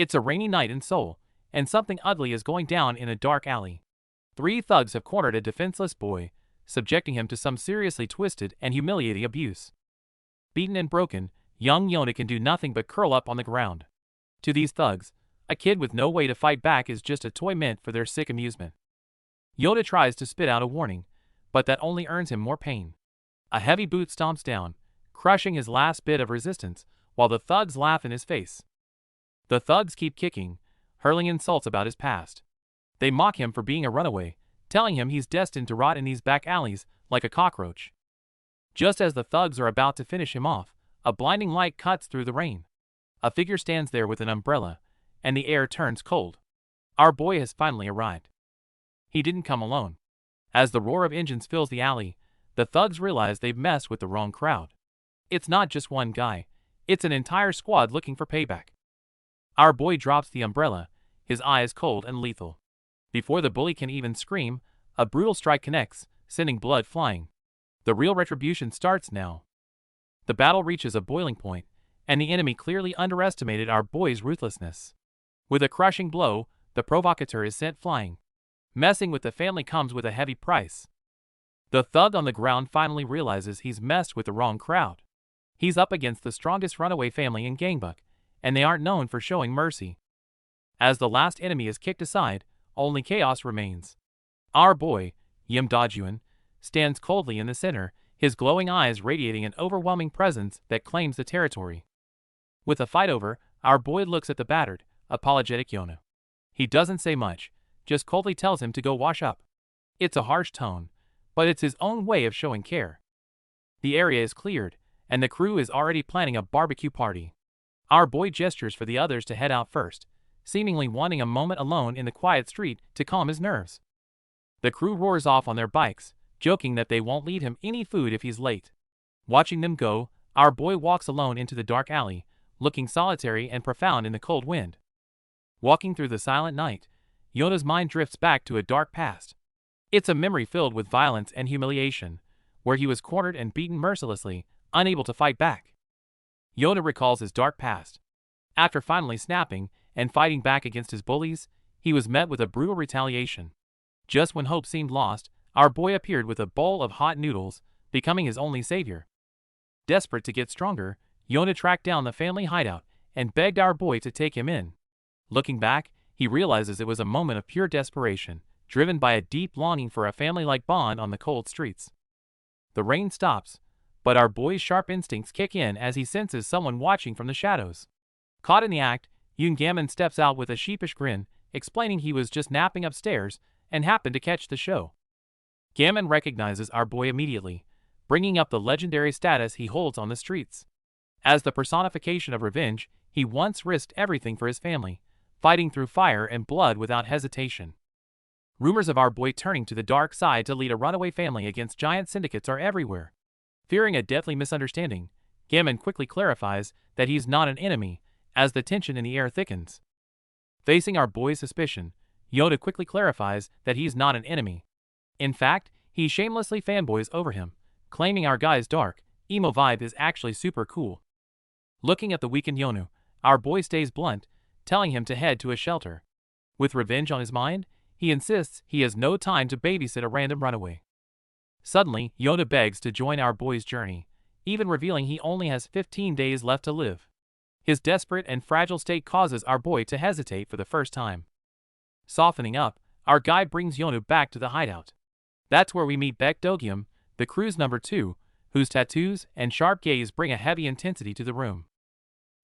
It's a rainy night in Seoul, and something ugly is going down in a dark alley. Three thugs have cornered a defenseless boy, subjecting him to some seriously twisted and humiliating abuse. Beaten and broken, young Yona can do nothing but curl up on the ground. To these thugs, a kid with no way to fight back is just a toy meant for their sick amusement. Yona tries to spit out a warning, but that only earns him more pain. A heavy boot stomps down, crushing his last bit of resistance, while the thugs laugh in his face. The thugs keep kicking, hurling insults about his past. They mock him for being a runaway, telling him he's destined to rot in these back alleys like a cockroach. Just as the thugs are about to finish him off, a blinding light cuts through the rain. A figure stands there with an umbrella, and the air turns cold. Our boy has finally arrived. He didn't come alone. As the roar of engines fills the alley, the thugs realize they've messed with the wrong crowd. It's not just one guy, it's an entire squad looking for payback. Our boy drops the umbrella, his eyes cold and lethal. Before the bully can even scream, a brutal strike connects, sending blood flying. The real retribution starts now. The battle reaches a boiling point, and the enemy clearly underestimated our boy's ruthlessness. With a crushing blow, the provocateur is sent flying. Messing with the family comes with a heavy price. The thug on the ground finally realizes he's messed with the wrong crowd. He's up against the strongest runaway family in Gangbuk, and they aren't known for showing mercy. As the last enemy is kicked aside, only chaos remains. Our boy, Yim Dajuan, stands coldly in the center, his glowing eyes radiating an overwhelming presence that claims the territory. With the fight over, our boy looks at the battered, apologetic Yona. He doesn't say much, just coldly tells him to go wash up. It's a harsh tone, but it's his own way of showing care. The area is cleared, and the crew is already planning a barbecue party. Our boy gestures for the others to head out first, seemingly wanting a moment alone in the quiet street to calm his nerves. The crew roars off on their bikes, joking that they won't leave him any food if he's late. Watching them go, our boy walks alone into the dark alley, looking solitary and profound in the cold wind. Walking through the silent night, Yona's mind drifts back to a dark past. It's a memory filled with violence and humiliation, where he was cornered and beaten mercilessly, unable to fight back. Yona recalls his dark past. After finally snapping and fighting back against his bullies, he was met with a brutal retaliation. Just when hope seemed lost, our boy appeared with a bowl of hot noodles, becoming his only savior. Desperate to get stronger, Yona tracked down the family hideout and begged our boy to take him in. Looking back, he realizes it was a moment of pure desperation, driven by a deep longing for a family-like bond on the cold streets. The rain stops, but our boy's sharp instincts kick in as he senses someone watching from the shadows. Caught in the act, Yoon Gammon steps out with a sheepish grin, explaining he was just napping upstairs and happened to catch the show. Gammon recognizes our boy immediately, bringing up the legendary status he holds on the streets. As the personification of revenge, he once risked everything for his family, fighting through fire and blood without hesitation. Rumors of our boy turning to the dark side to lead a runaway family against giant syndicates are everywhere. Fearing a deadly misunderstanding, Gammon quickly clarifies that he's not an enemy, as the tension in the air thickens. Facing our boy's suspicion, Yoda quickly clarifies that he's not an enemy. In fact, he shamelessly fanboys over him, claiming our guy's dark, emo vibe is actually super cool. Looking at the weakened Yonu, our boy stays blunt, telling him to head to a shelter. With revenge on his mind, he insists he has no time to babysit a random runaway. Suddenly, Yona begs to join our boy's journey, even revealing he only has 15 days left to live. His desperate and fragile state causes our boy to hesitate for the first time. Softening up, our guide brings Yonu back to the hideout. That's where we meet Baek Dogyum, the crew's number 2, whose tattoos and sharp gaze bring a heavy intensity to the room.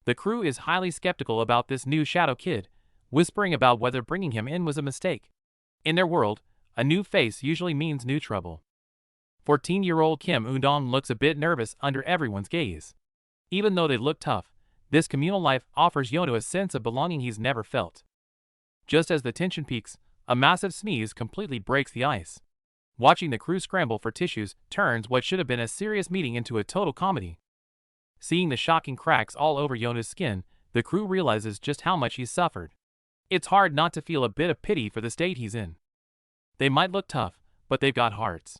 The crew is highly skeptical about this new shadow kid, whispering about whether bringing him in was a mistake. In their world, a new face usually means new trouble. 14-year-old Kim Eun-dong looks a bit nervous under everyone's gaze. Even though they look tough, this communal life offers Yonu a sense of belonging he's never felt. Just as the tension peaks, a massive sneeze completely breaks the ice. Watching the crew scramble for tissues turns what should have been a serious meeting into a total comedy. Seeing the shocking cracks all over Yonu's skin, the crew realizes just how much he's suffered. It's hard not to feel a bit of pity for the state he's in. They might look tough, but they've got hearts.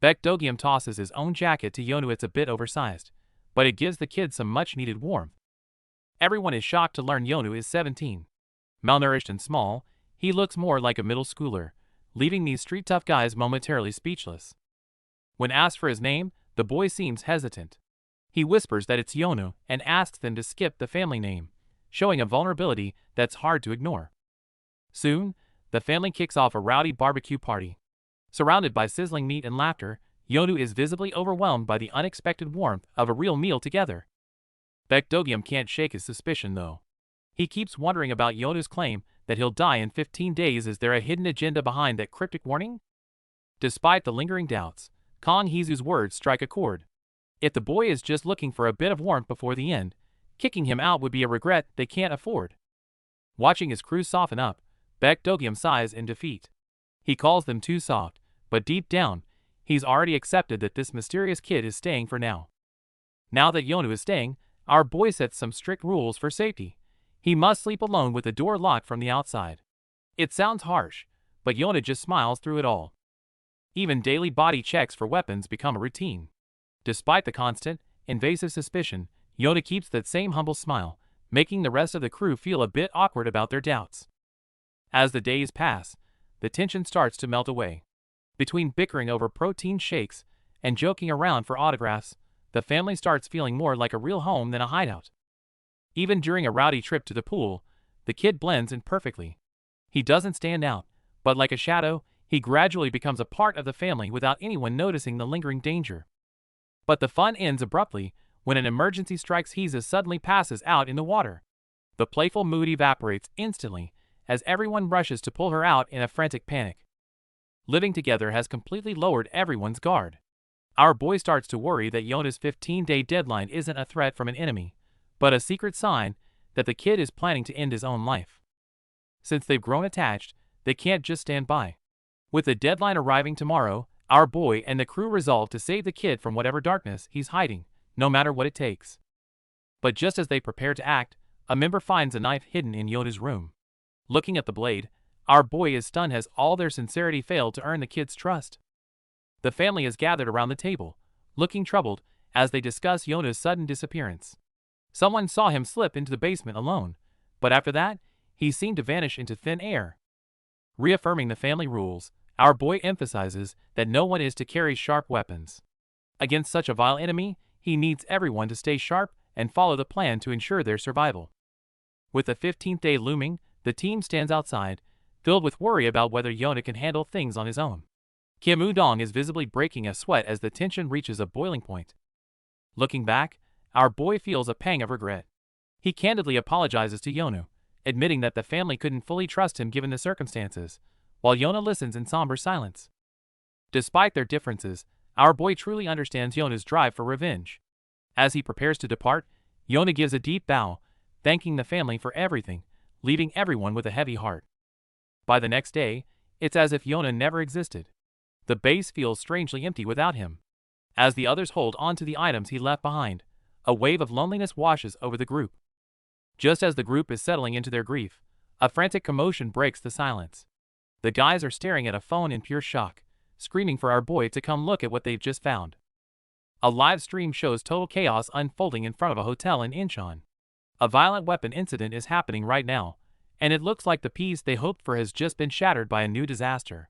Baek Dogyum tosses his own jacket to Yonu. It's a bit oversized, but it gives the kid some much-needed warmth. Everyone is shocked to learn Yonu is 17. Malnourished and small, he looks more like a middle schooler, leaving these street tough guys momentarily speechless. When asked for his name, the boy seems hesitant. He whispers that it's Yonu and asks them to skip the family name, showing a vulnerability that's hard to ignore. Soon, the family kicks off a rowdy barbecue party. Surrounded by sizzling meat and laughter, Yonu is visibly overwhelmed by the unexpected warmth of a real meal together. Baekdogyam can't shake his suspicion though. He keeps wondering about Yonu's claim that he'll die in 15 days. Is there a hidden agenda behind that cryptic warning? Despite the lingering doubts, Kang Heezu's words strike a chord. If the boy is just looking for a bit of warmth before the end, kicking him out would be a regret they can't afford. Watching his crew soften up, Baekdogyam sighs in defeat. He calls them too soft, but deep down, he's already accepted that this mysterious kid is staying for now. Now that Yonu is staying, our boy sets some strict rules for safety. He must sleep alone with the door locked from the outside. It sounds harsh, but Yonu just smiles through it all. Even daily body checks for weapons become a routine. Despite the constant, invasive suspicion, Yonu keeps that same humble smile, making the rest of the crew feel a bit awkward about their doubts. As the days pass, the tension starts to melt away. Between bickering over protein shakes and joking around for autographs, the family starts feeling more like a real home than a hideout. Even during a rowdy trip to the pool, the kid blends in perfectly. He doesn't stand out, but like a shadow, he gradually becomes a part of the family without anyone noticing the lingering danger. But the fun ends abruptly when an emergency strikes. Heezus suddenly passes out in the water. The playful mood evaporates instantly as everyone rushes to pull her out in a frantic panic. Living together has completely lowered everyone's guard. Our boy starts to worry that Yonu's 15-day deadline isn't a threat from an enemy, but a secret sign that the kid is planning to end his own life. Since they've grown attached, they can't just stand by. With the deadline arriving tomorrow, our boy and the crew resolve to save the kid from whatever darkness he's hiding, no matter what it takes. But just as they prepare to act, a member finds a knife hidden in Yonu's room. Looking at the blade, our boy is stunned as all their sincerity failed to earn the kid's trust. The family is gathered around the table, looking troubled as they discuss Yonu's sudden disappearance. Someone saw him slip into the basement alone, but after that, he seemed to vanish into thin air. Reaffirming the family rules, our boy emphasizes that no one is to carry sharp weapons. Against such a vile enemy, he needs everyone to stay sharp and follow the plan to ensure their survival. With the 15th day looming, the team stands outside, filled with worry about whether Yonu can handle things on his own. Kim Udong is visibly breaking a sweat as the tension reaches a boiling point. Looking back, our boy feels a pang of regret. He candidly apologizes to Yonu, admitting that the family couldn't fully trust him given the circumstances, while Yonu listens in somber silence. Despite their differences, our boy truly understands Yonu's drive for revenge. As he prepares to depart, Yonu gives a deep bow, thanking the family for everything, leaving everyone with a heavy heart. By the next day, it's as if Yonu never existed. The base feels strangely empty without him. As the others hold on to the items he left behind, a wave of loneliness washes over the group. Just as the group is settling into their grief, a frantic commotion breaks the silence. The guys are staring at a phone in pure shock, screaming for our boy to come look at what they've just found. A live stream shows total chaos unfolding in front of a hotel in Incheon. A violent weapon incident is happening right now, and it looks like the peace they hoped for has just been shattered by a new disaster.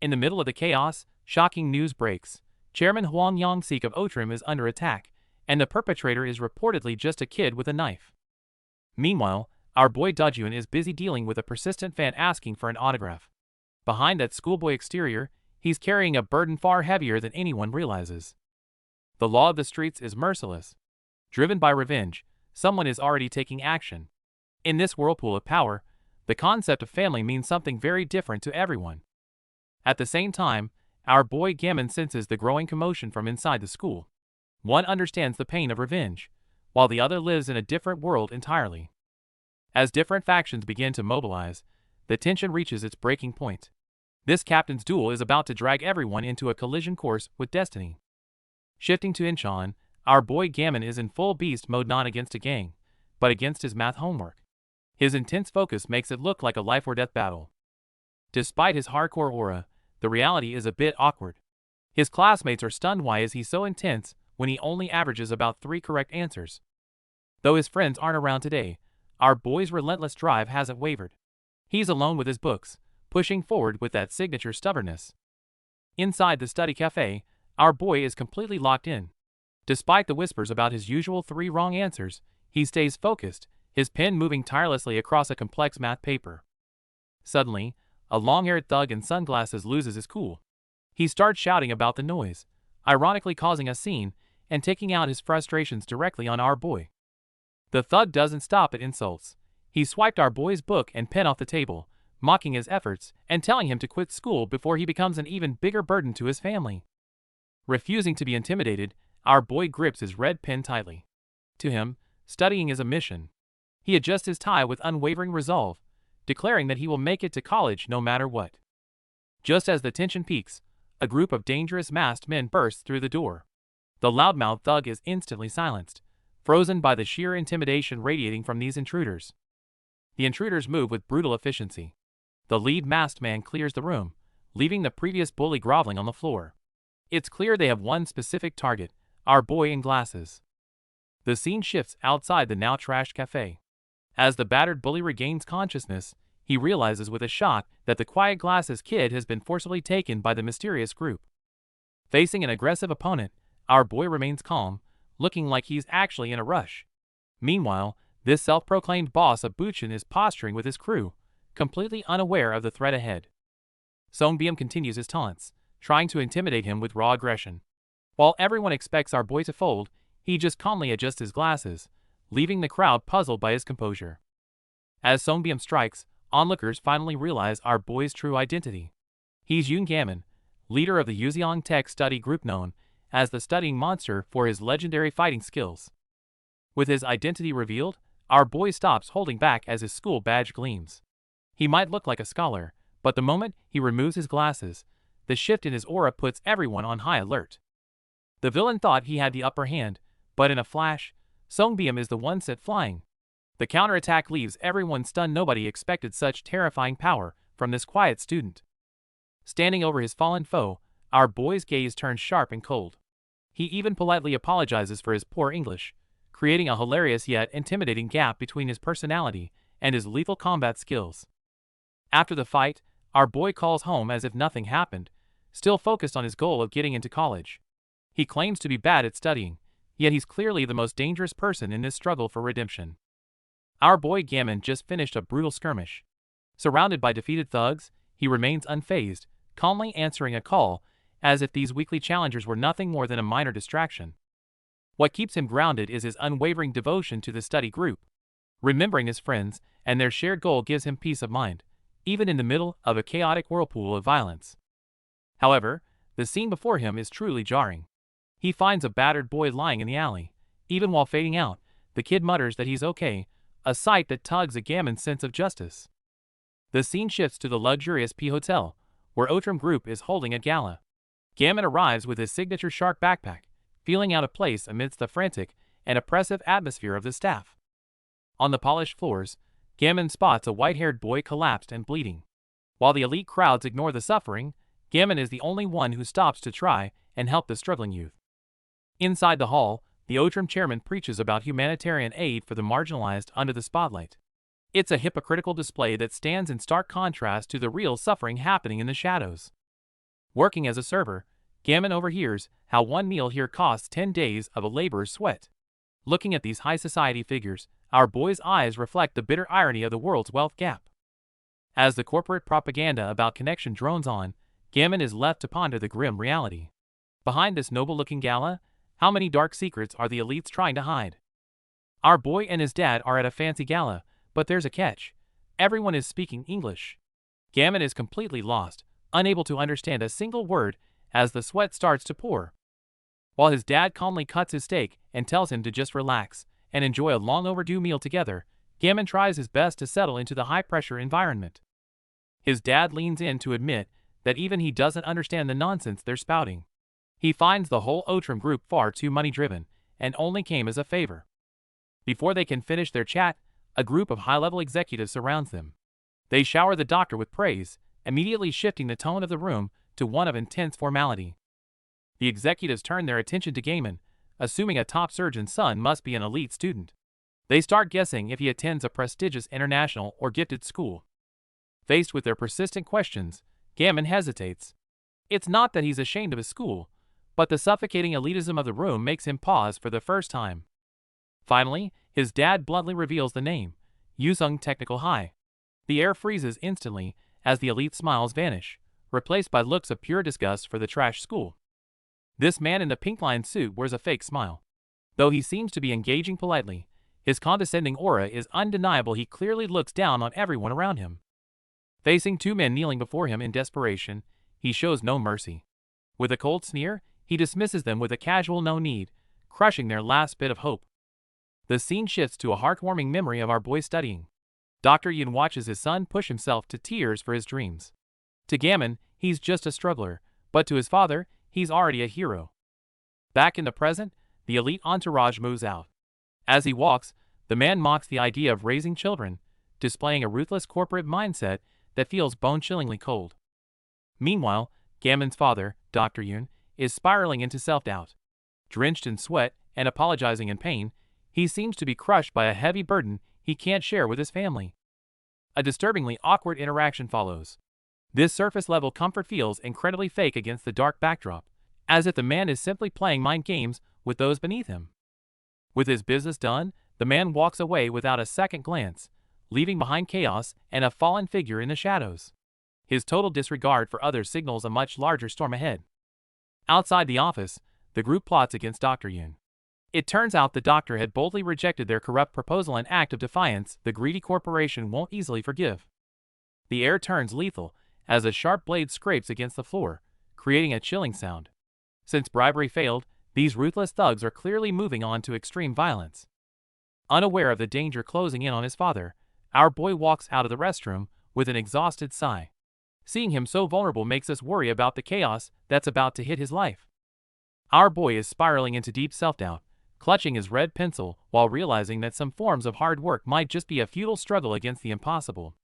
In the middle of the chaos, shocking news breaks. Chairman Hwang Yong-sik of Otrim is under attack, and the perpetrator is reportedly just a kid with a knife. Meanwhile, our boy Dojun is busy dealing with a persistent fan asking for an autograph. Behind that schoolboy exterior, he's carrying a burden far heavier than anyone realizes. The law of the streets is merciless. Driven by revenge, someone is already taking action. In this whirlpool of power, the concept of family means something very different to everyone. At the same time, our boy Gammon senses the growing commotion from inside the school. One understands the pain of revenge, while the other lives in a different world entirely. As different factions begin to mobilize, the tension reaches its breaking point. This captain's duel is about to drag everyone into a collision course with destiny. Shifting to Incheon, our boy Gammon is in full beast mode, not against a gang, but against his math homework. His intense focus makes it look like a life or death battle. Despite his hardcore aura, the reality is a bit awkward. His classmates are stunned. Why is he so intense when he only averages about 3 correct answers? Though his friends aren't around today, our boy's relentless drive hasn't wavered. He's alone with his books, pushing forward with that signature stubbornness. Inside the study cafe, our boy is completely locked in. Despite the whispers about his usual 3 wrong answers, he stays focused, his pen moving tirelessly across a complex math paper. Suddenly, a long-haired thug in sunglasses loses his cool. He starts shouting about the noise, ironically causing a scene and taking out his frustrations directly on our boy. The thug doesn't stop at insults. He swiped our boy's book and pen off the table, mocking his efforts and telling him to quit school before he becomes an even bigger burden to his family. Refusing to be intimidated, our boy grips his red pen tightly. To him, studying is a mission. He adjusts his tie with unwavering resolve, declaring that he will make it to college no matter what. Just as the tension peaks, a group of dangerous masked men bursts through the door. The loudmouth thug is instantly silenced, frozen by the sheer intimidation radiating from these intruders. The intruders move with brutal efficiency. The lead masked man clears the room, leaving the previous bully groveling on the floor. It's clear they have one specific target, our boy in glasses. The scene shifts outside the now trashed cafe. As the battered bully regains consciousness, he realizes with a shock that the quiet glasses kid has been forcibly taken by the mysterious group. Facing an aggressive opponent, our boy remains calm, looking like he's actually in a rush. Meanwhile, this self-proclaimed boss of Buchin is posturing with his crew, completely unaware of the threat ahead. Songbyum continues his taunts, trying to intimidate him with raw aggression. While everyone expects our boy to fold, he just calmly adjusts his glasses, leaving the crowd puzzled by his composure. As Songbyum strikes, onlookers finally realize our boy's true identity. He's Yoon Gammon, leader of the Yuzeong Tech study group known as the Studying Monster for his legendary fighting skills. With his identity revealed, our boy stops holding back as his school badge gleams. He might look like a scholar, but the moment he removes his glasses, the shift in his aura puts everyone on high alert. The villain thought he had the upper hand, but in a flash, Songbyum is the one set flying. The counterattack leaves everyone stunned. Nobody expected such terrifying power from this quiet student. Standing over his fallen foe, our boy's gaze turns sharp and cold. He even politely apologizes for his poor English, creating a hilarious yet intimidating gap between his personality and his lethal combat skills. After the fight, our boy calls home as if nothing happened, still focused on his goal of getting into college. He claims to be bad at studying, yet he's clearly the most dangerous person in this struggle for redemption. Our boy Gammon just finished a brutal skirmish. Surrounded by defeated thugs, he remains unfazed, calmly answering a call, as if these weekly challengers were nothing more than a minor distraction. What keeps him grounded is his unwavering devotion to the study group. Remembering his friends and their shared goal gives him peace of mind, even in the middle of a chaotic whirlpool of violence. However, the scene before him is truly jarring. He finds a battered boy lying in the alley. Even while fading out, the kid mutters that he's okay, a sight that tugs at Gammon's sense of justice. The scene shifts to the luxurious P Hotel, where Outram Group is holding a gala. Gammon arrives with his signature shark backpack, feeling out of place amidst the frantic and oppressive atmosphere of the staff. On the polished floors, Gammon spots a white-haired boy collapsed and bleeding. While the elite crowds ignore the suffering, Gammon is the only one who stops to try and help the struggling youth. Inside the hall, the Outram chairman preaches about humanitarian aid for the marginalized under the spotlight. It's a hypocritical display that stands in stark contrast to the real suffering happening in the shadows. Working as a server, Gammon overhears how one meal here costs 10 days of a laborer's sweat. Looking at these high society figures, our boy's eyes reflect the bitter irony of the world's wealth gap. As the corporate propaganda about connection drones on, Gammon is left to ponder the grim reality. Behind this noble-looking gala, how many dark secrets are the elites trying to hide? Our boy and his dad are at a fancy gala, but there's a catch. Everyone is speaking English. Gammon is completely lost, unable to understand a single word as the sweat starts to pour. While his dad calmly cuts his steak and tells him to just relax and enjoy a long overdue meal together, Gammon tries his best to settle into the high-pressure environment. His dad leans in to admit that even he doesn't understand the nonsense they're spouting. He finds the whole Outram group far too money-driven and only came as a favor. Before they can finish their chat, a group of high-level executives surrounds them. They shower the doctor with praise, immediately shifting the tone of the room to one of intense formality. The executives turn their attention to Gammon, assuming a top surgeon's son must be an elite student. They start guessing if he attends a prestigious international or gifted school. Faced with their persistent questions, Gammon hesitates. It's not that he's ashamed of his school, but the suffocating elitism of the room makes him pause for the first time. Finally, his dad bluntly reveals the name, Yusung Technical High. The air freezes instantly as the elite smiles vanish, replaced by looks of pure disgust for the trash school. This man in the pink-lined suit wears a fake smile. Though he seems to be engaging politely, his condescending aura is undeniable. He clearly looks down on everyone around him. Facing two men kneeling before him in desperation, he shows no mercy. With a cold sneer, he dismisses them with a casual no need, crushing their last bit of hope. The scene shifts to a heartwarming memory of our boy studying. Dr. Yun watches his son push himself to tears for his dreams. To Gammon, he's just a struggler, but to his father, he's already a hero. Back in the present, the elite entourage moves out. As he walks, the man mocks the idea of raising children, displaying a ruthless corporate mindset that feels bone-chillingly cold. Meanwhile, Gammon's father, Dr. Yun, is spiraling into self-doubt. Drenched in sweat and apologizing in pain, he seems to be crushed by a heavy burden he can't share with his family. A disturbingly awkward interaction follows. This surface-level comfort feels incredibly fake against the dark backdrop, as if the man is simply playing mind games with those beneath him. With his business done, the man walks away without a second glance, leaving behind chaos and a fallen figure in the shadows. His total disregard for others signals a much larger storm ahead. Outside the office, the group plots against Dr. Yun. It turns out the doctor had boldly rejected their corrupt proposal, an act of defiance the greedy corporation won't easily forgive. The air turns lethal as a sharp blade scrapes against the floor, creating a chilling sound. Since bribery failed, these ruthless thugs are clearly moving on to extreme violence. Unaware of the danger closing in on his father, our boy walks out of the restroom with an exhausted sigh. Seeing him so vulnerable makes us worry about the chaos that's about to hit his life. Our boy is spiraling into deep self-doubt, clutching his red pencil while realizing that some forms of hard work might just be a futile struggle against the impossible.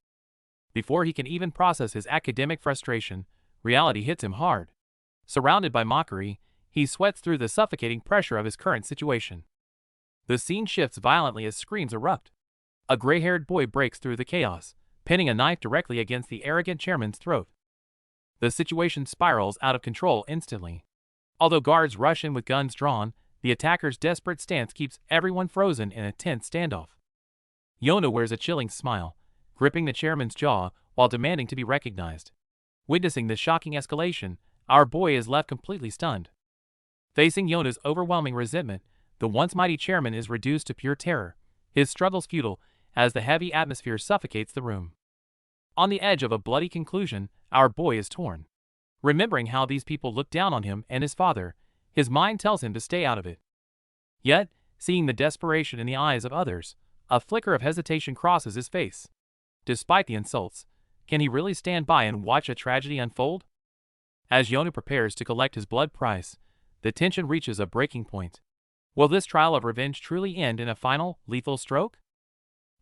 Before he can even process his academic frustration, reality hits him hard. Surrounded by mockery, he sweats through the suffocating pressure of his current situation. The scene shifts violently as screams erupt. A gray-haired boy breaks through the chaos, pinning a knife directly against the arrogant chairman's throat. The situation spirals out of control instantly. Although guards rush in with guns drawn, the attacker's desperate stance keeps everyone frozen in a tense standoff. Yona wears a chilling smile, gripping the chairman's jaw while demanding to be recognized. Witnessing this shocking escalation, our boy is left completely stunned. Facing Yona's overwhelming resentment, the once mighty chairman is reduced to pure terror, his struggles futile as the heavy atmosphere suffocates the room. On the edge of a bloody conclusion, our boy is torn. Remembering how these people look down on him and his father, his mind tells him to stay out of it. Yet, seeing the desperation in the eyes of others, a flicker of hesitation crosses his face. Despite the insults, can he really stand by and watch a tragedy unfold? As Yona prepares to collect his blood price, the tension reaches a breaking point. Will this trial of revenge truly end in a final, lethal stroke?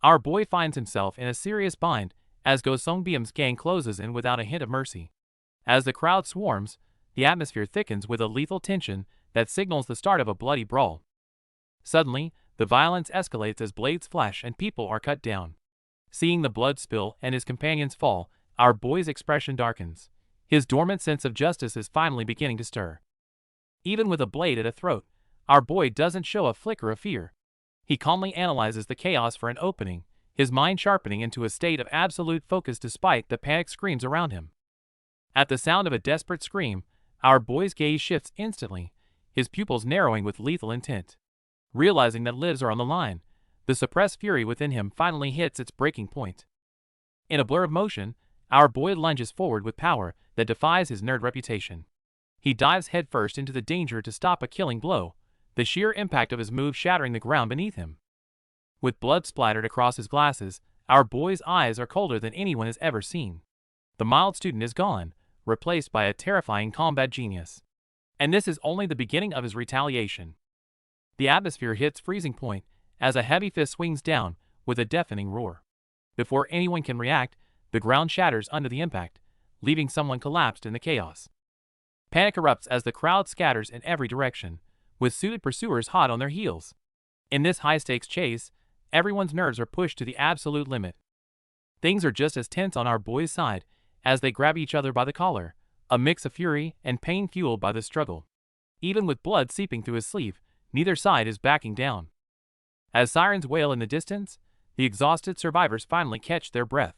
Our boy finds himself in a serious bind as Go Songbyum's gang closes in without a hint of mercy. As the crowd swarms, the atmosphere thickens with a lethal tension that signals the start of a bloody brawl. Suddenly, the violence escalates as blades flash and people are cut down. Seeing the blood spill and his companions fall, our boy's expression darkens. His dormant sense of justice is finally beginning to stir. Even with a blade at a throat, our boy doesn't show a flicker of fear. He calmly analyzes the chaos for an opening, his mind sharpening into a state of absolute focus despite the panicked screams around him. At the sound of a desperate scream, our boy's gaze shifts instantly, his pupils narrowing with lethal intent. Realizing that lives are on the line, the suppressed fury within him finally hits its breaking point. In a blur of motion, our boy lunges forward with power that defies his nerd reputation. He dives headfirst into the danger to stop a killing blow, the sheer impact of his move shattering the ground beneath him. With blood splattered across his glasses, our boy's eyes are colder than anyone has ever seen. The mild student is gone, replaced by a terrifying combat genius. And this is only the beginning of his retaliation. The atmosphere hits freezing point as a heavy fist swings down with a deafening roar. Before anyone can react, the ground shatters under the impact, leaving someone collapsed in the chaos. Panic erupts as the crowd scatters in every direction, with suited pursuers hot on their heels. In this high-stakes chase, everyone's nerves are pushed to the absolute limit. Things are just as tense on our boys' side, as they grab each other by the collar, a mix of fury and pain fueled by the struggle. Even with blood seeping through his sleeve, neither side is backing down. As sirens wail in the distance, the exhausted survivors finally catch their breath.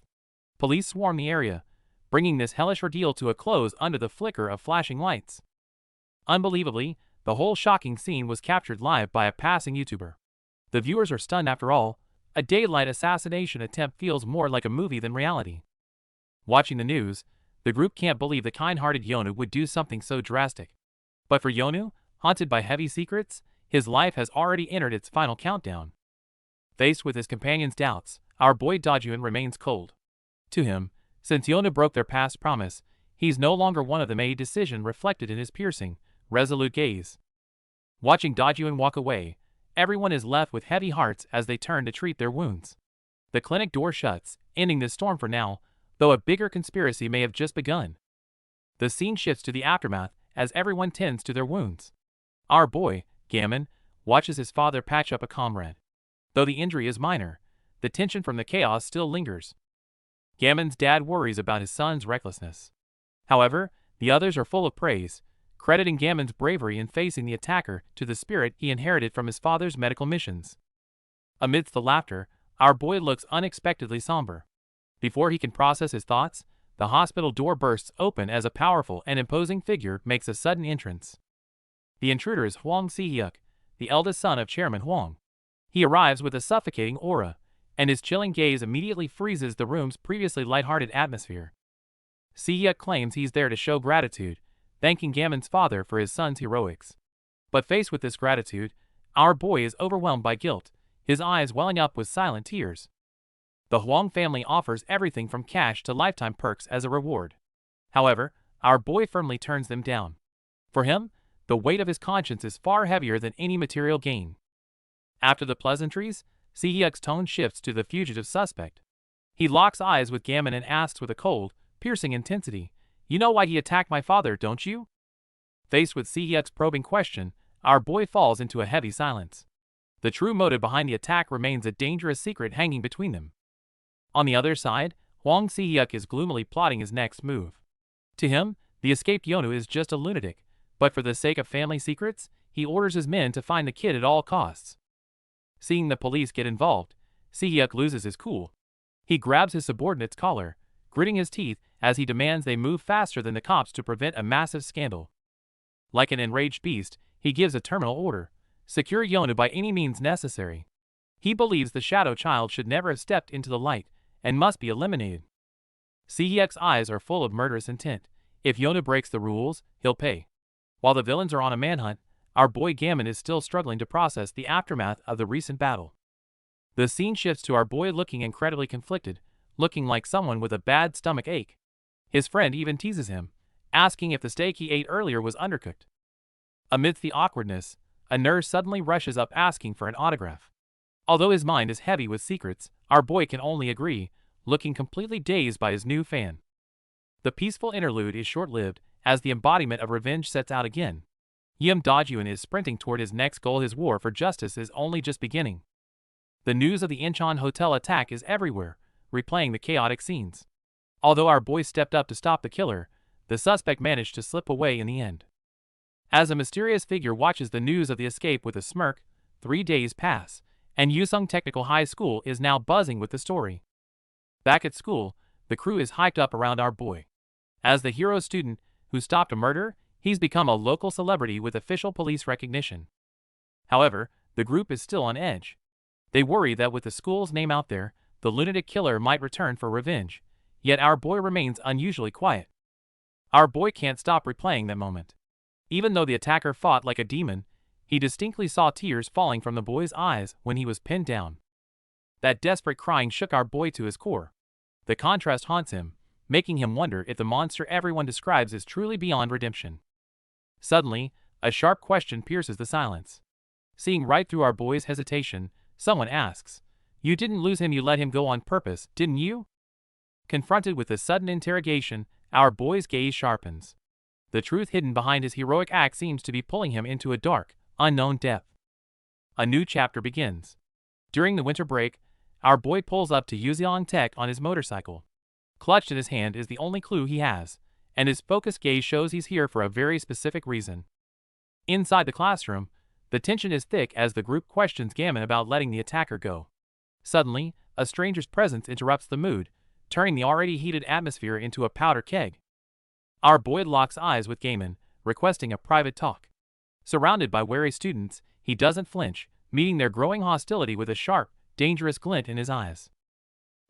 Police swarm the area, bringing this hellish ordeal to a close under the flicker of flashing lights. Unbelievably, the whole shocking scene was captured live by a passing YouTuber. The viewers are stunned after all. A daylight assassination attempt feels more like a movie than reality. Watching the news, the group can't believe the kind-hearted Yonu would do something so drastic. But for Yonu, haunted by heavy secrets, his life has already entered its final countdown. Faced with his companion's doubts, our boy Dajun remains cold. To him, since Yonu broke their past promise, he's no longer one of them, a decision reflected in his piercing, resolute gaze. Watching Dajun walk away, everyone is left with heavy hearts as they turn to treat their wounds. The clinic door shuts, ending this storm for now, though a bigger conspiracy may have just begun. The scene shifts to the aftermath as everyone tends to their wounds. Our boy, Gammon, watches his father patch up a comrade. Though the injury is minor, the tension from the chaos still lingers. Gammon's dad worries about his son's recklessness. However, the others are full of praise, crediting Gammon's bravery in facing the attacker to the spirit he inherited from his father's medical missions. Amidst the laughter, our boy looks unexpectedly somber. Before he can process his thoughts, the hospital door bursts open as a powerful and imposing figure makes a sudden entrance. The intruder is Huang Si-hyuk, the eldest son of Chairman Huang. He arrives with a suffocating aura, and his chilling gaze immediately freezes the room's previously lighthearted atmosphere. Si-hyuk claims he's there to show gratitude, thanking Gammon's father for his son's heroics. But faced with this gratitude, our boy is overwhelmed by guilt, his eyes welling up with silent tears. The Huang family offers everything from cash to lifetime perks as a reward. However, our boy firmly turns them down. For him, the weight of his conscience is far heavier than any material gain. After the pleasantries, Si-hyuk's tone shifts to the fugitive suspect. He locks eyes with Gammon and asks with a cold, piercing intensity, "You know why he attacked my father, don't you?" Faced with Si-hyuk's probing question, our boy falls into a heavy silence. The true motive behind the attack remains a dangerous secret hanging between them. On the other side, Huang Si-hyuk is gloomily plotting his next move. To him, the escaped Yonu is just a lunatic, but for the sake of family secrets, he orders his men to find the kid at all costs. Seeing the police get involved, Si-hyuk loses his cool. He grabs his subordinate's collar, gritting his teeth as he demands they move faster than the cops to prevent a massive scandal. Like an enraged beast, he gives a terminal order: secure Yonu by any means necessary. He believes the shadow child should never have stepped into the light and must be eliminated. Si-hyuk's eyes are full of murderous intent. If Yonu breaks the rules, he'll pay. While the villains are on a manhunt, our boy Gammon is still struggling to process the aftermath of the recent battle. The scene shifts to our boy looking incredibly conflicted, looking like someone with a bad stomach ache. His friend even teases him, asking if the steak he ate earlier was undercooked. Amidst the awkwardness, a nurse suddenly rushes up asking for an autograph. Although his mind is heavy with secrets, our boy can only agree, looking completely dazed by his new fan. The peaceful interlude is short-lived, as the embodiment of revenge sets out again. Yim Dajun is sprinting toward his next goal. His war for justice is only just beginning. The news of the Incheon hotel attack is everywhere, replaying the chaotic scenes. Although our boy stepped up to stop the killer, the suspect managed to slip away in the end. As a mysterious figure watches the news of the escape with a smirk, 3 days pass, and Yusung Technical High School is now buzzing with the story. Back at school, the crew is hyped up around our boy. As the hero student who stopped a murder, he's become a local celebrity with official police recognition. However, the group is still on edge. They worry that with the school's name out there, the lunatic killer might return for revenge, yet our boy remains unusually quiet. Our boy can't stop replaying that moment. Even though the attacker fought like a demon, he distinctly saw tears falling from the boy's eyes when he was pinned down. That desperate crying shook our boy to his core. The contrast haunts him, making him wonder if the monster everyone describes is truly beyond redemption. Suddenly, a sharp question pierces the silence. Seeing right through our boy's hesitation, someone asks, "You didn't lose him, you let him go on purpose, didn't you?" Confronted with this sudden interrogation, our boy's gaze sharpens. The truth hidden behind his heroic act seems to be pulling him into a dark, unknown depth. A new chapter begins. During the winter break, our boy pulls up to Yuzeong Tech on his motorcycle. Clutched in his hand is the only clue he has, and his focused gaze shows he's here for a very specific reason. Inside the classroom, the tension is thick as the group questions Gammon about letting the attacker go. Suddenly, a stranger's presence interrupts the mood, turning the already heated atmosphere into a powder keg. Our boy locks eyes with Gammon, requesting a private talk. Surrounded by wary students, he doesn't flinch, meeting their growing hostility with a sharp, dangerous glint in his eyes.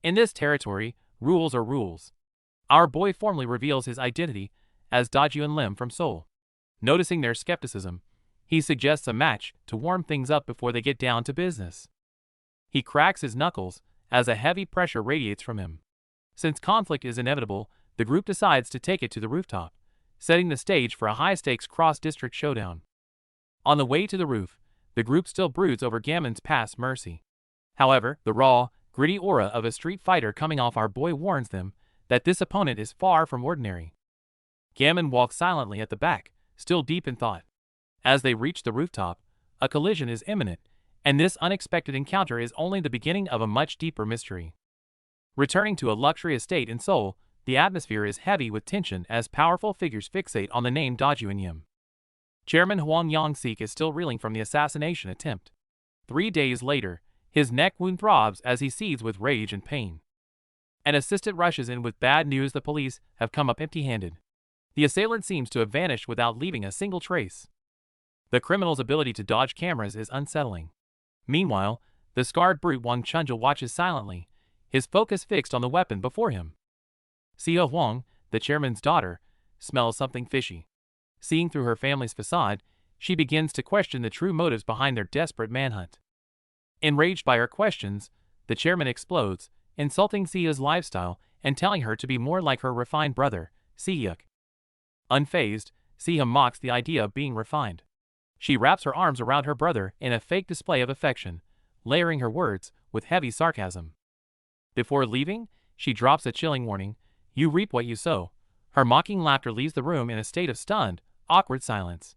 In this territory, rules are rules. Our boy formally reveals his identity as Dajuan Lim from Seoul. Noticing their skepticism, he suggests a match to warm things up before they get down to business. He cracks his knuckles as a heavy pressure radiates from him. Since conflict is inevitable, the group decides to take it to the rooftop, setting the stage for a high-stakes cross-district showdown. On the way to the roof, the group still broods over Gammon's past mercy. However, the raw, gritty aura of a street fighter coming off our boy warns them that this opponent is far from ordinary. Gammon walks silently at the back, still deep in thought. As they reach the rooftop, a collision is imminent, and this unexpected encounter is only the beginning of a much deeper mystery. Returning to a luxury estate in Seoul, the atmosphere is heavy with tension as powerful figures fixate on the name Dajuan Lim. Chairman Hwang Yong-sik is still reeling from the assassination attempt. 3 days later, his neck wound throbs as he seethes with rage and pain. An assistant rushes in with bad news: the police have come up empty-handed. The assailant seems to have vanished without leaving a single trace. The criminal's ability to dodge cameras is unsettling. Meanwhile, the scarred brute Wang Chunja watches silently, his focus fixed on the weapon before him. Sia Huang, the chairman's daughter, smells something fishy. Seeing through her family's facade, she begins to question the true motives behind their desperate manhunt. Enraged by her questions, the chairman explodes, insulting Sia's lifestyle and telling her to be more like her refined brother, Siyuk. Unfazed, Sia mocks the idea of being refined. She wraps her arms around her brother in a fake display of affection, layering her words with heavy sarcasm. Before leaving, she drops a chilling warning: "You reap what you sow." Her mocking laughter leaves the room in a state of stunned, awkward silence.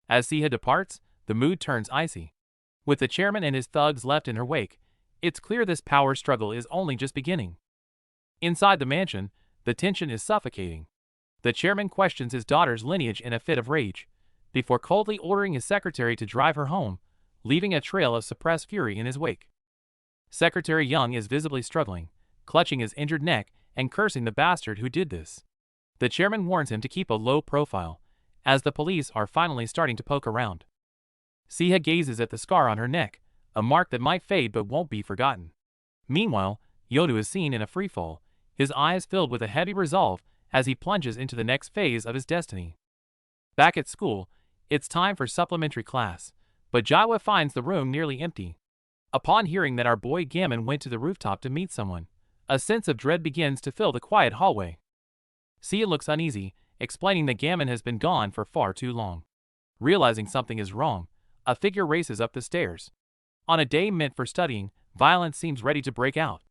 As Sia departs, the mood turns icy. With the chairman and his thugs left in her wake, it's clear this power struggle is only just beginning. Inside the mansion, the tension is suffocating. The chairman questions his daughter's lineage in a fit of rage, before coldly ordering his secretary to drive her home, leaving a trail of suppressed fury in his wake. Secretary Young is visibly struggling, clutching his injured neck and cursing the bastard who did this. The chairman warns him to keep a low profile, as the police are finally starting to poke around. Sia gazes at the scar on her neck, a mark that might fade but won't be forgotten. Meanwhile, Yodu is seen in a freefall, his eyes filled with a heavy resolve as he plunges into the next phase of his destiny. Back at school, it's time for supplementary class, but Jaiwa finds the room nearly empty. Upon hearing that our boy Gammon went to the rooftop to meet someone, a sense of dread begins to fill the quiet hallway. Sia looks uneasy, explaining that Gammon has been gone for far too long. Realizing something is wrong, a figure races up the stairs. On a day meant for studying, violence seems ready to break out.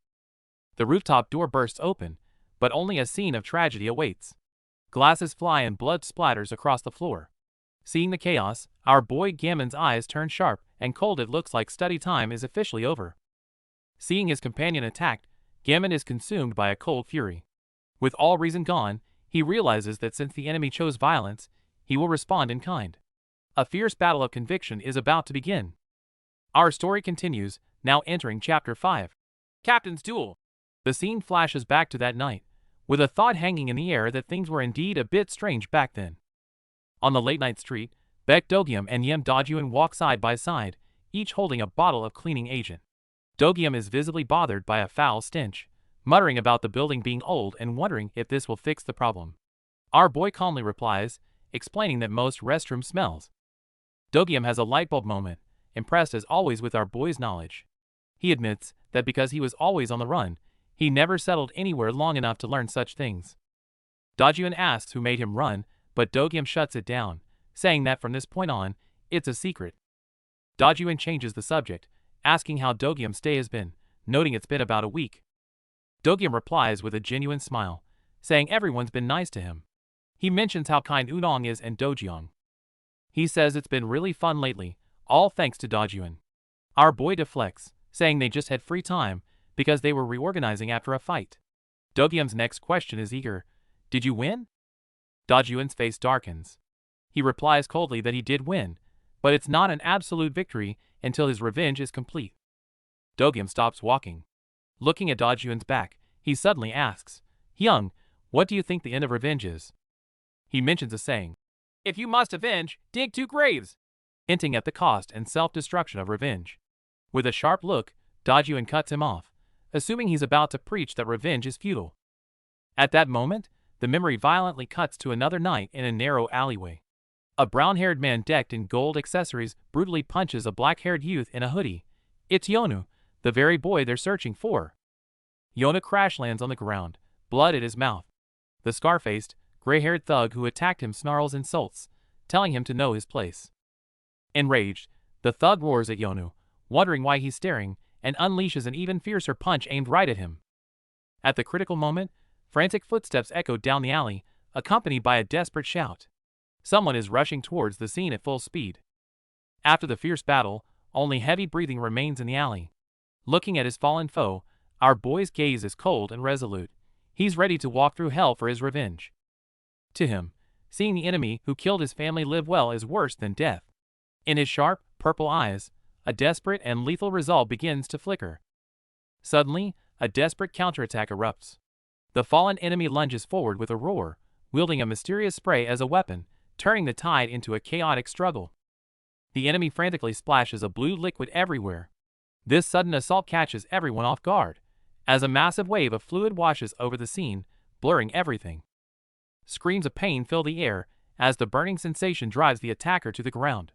The rooftop door bursts open, but only a scene of tragedy awaits. Glasses fly and blood splatters across the floor. Seeing the chaos, our boy Gammon's eyes turn sharp and cold. It looks like study time is officially over. Seeing his companion attacked, Gammon is consumed by a cold fury. With all reason gone, he realizes that since the enemy chose violence, he will respond in kind. A fierce battle of conviction is about to begin. Our story continues, now entering Chapter 5. Captain's Duel. The scene flashes back to that night, with a thought hanging in the air that things were indeed a bit strange back then. On the late-night street, Baek Dogyam and Yem Dajuan walk side by side, each holding a bottle of cleaning agent. Dogyam is visibly bothered by a foul stench, muttering about the building being old and wondering if this will fix the problem. Our boy calmly replies, explaining that most restroom smells. Dogyam has a lightbulb moment, impressed as always with our boy's knowledge. He admits that because he was always on the run, he never settled anywhere long enough to learn such things. Dajuan asks who made him run, but Dogyam shuts it down, saying that from this point on, it's a secret. Dajuan changes the subject, asking how Dogyam's stay has been, noting it's been about a week. Dogyam replies with a genuine smile, saying everyone's been nice to him. He mentions how kind Unong is and Dojeong. He says it's been really fun lately, all thanks to Dajuan. Our boy deflects, saying they just had free time because they were reorganizing after a fight. Do-gyam's next question is eager. Did you win? Do-gyun's face darkens. He replies coldly that he did win, but it's not an absolute victory until his revenge is complete. Do-gyam stops walking. Looking at Do-gyun's back, he suddenly asks, Hyung, what do you think the end of revenge is? He mentions a saying, if you must avenge, dig 2 graves, hinting at the cost and self-destruction of revenge. With a sharp look, Do-gyun cuts him off, assuming he's about to preach that revenge is futile. At that moment, the memory violently cuts to another night in a narrow alleyway. A brown-haired man decked in gold accessories brutally punches a black-haired youth in a hoodie. It's Yonu, the very boy they're searching for. Yonu crash lands on the ground, blood at his mouth. The scar-faced, gray-haired thug who attacked him snarls insults, telling him to know his place. Enraged, the thug roars at Yonu, wondering why he's staring, and unleashes an even fiercer punch aimed right at him. At the critical moment, frantic footsteps echoed down the alley, accompanied by a desperate shout. Someone is rushing towards the scene at full speed. After the fierce battle, only heavy breathing remains in the alley. Looking at his fallen foe, our boy's gaze is cold and resolute. He's ready to walk through hell for his revenge. To him, seeing the enemy who killed his family live well is worse than death. In his sharp, purple eyes, a desperate and lethal resolve begins to flicker. Suddenly, a desperate counterattack erupts. The fallen enemy lunges forward with a roar, wielding a mysterious spray as a weapon, turning the tide into a chaotic struggle. The enemy frantically splashes a blue liquid everywhere. This sudden assault catches everyone off guard, as a massive wave of fluid washes over the scene, blurring everything. Screams of pain fill the air as the burning sensation drives the attacker to the ground.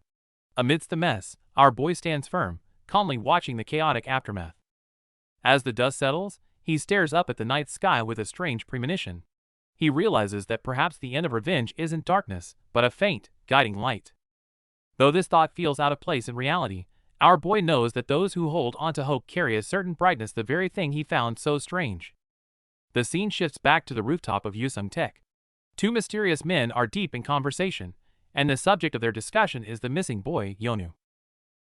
Amidst the mess, our boy stands firm, calmly watching the chaotic aftermath. As the dust settles, he stares up at the night sky with a strange premonition. He realizes that perhaps the end of revenge isn't darkness, but a faint, guiding light. Though this thought feels out of place in reality, our boy knows that those who hold onto hope carry a certain brightness, the very thing he found so strange. The scene shifts back to the rooftop of Yusung Tech. 2 mysterious men are deep in conversation, and the subject of their discussion is the missing boy, Yonu.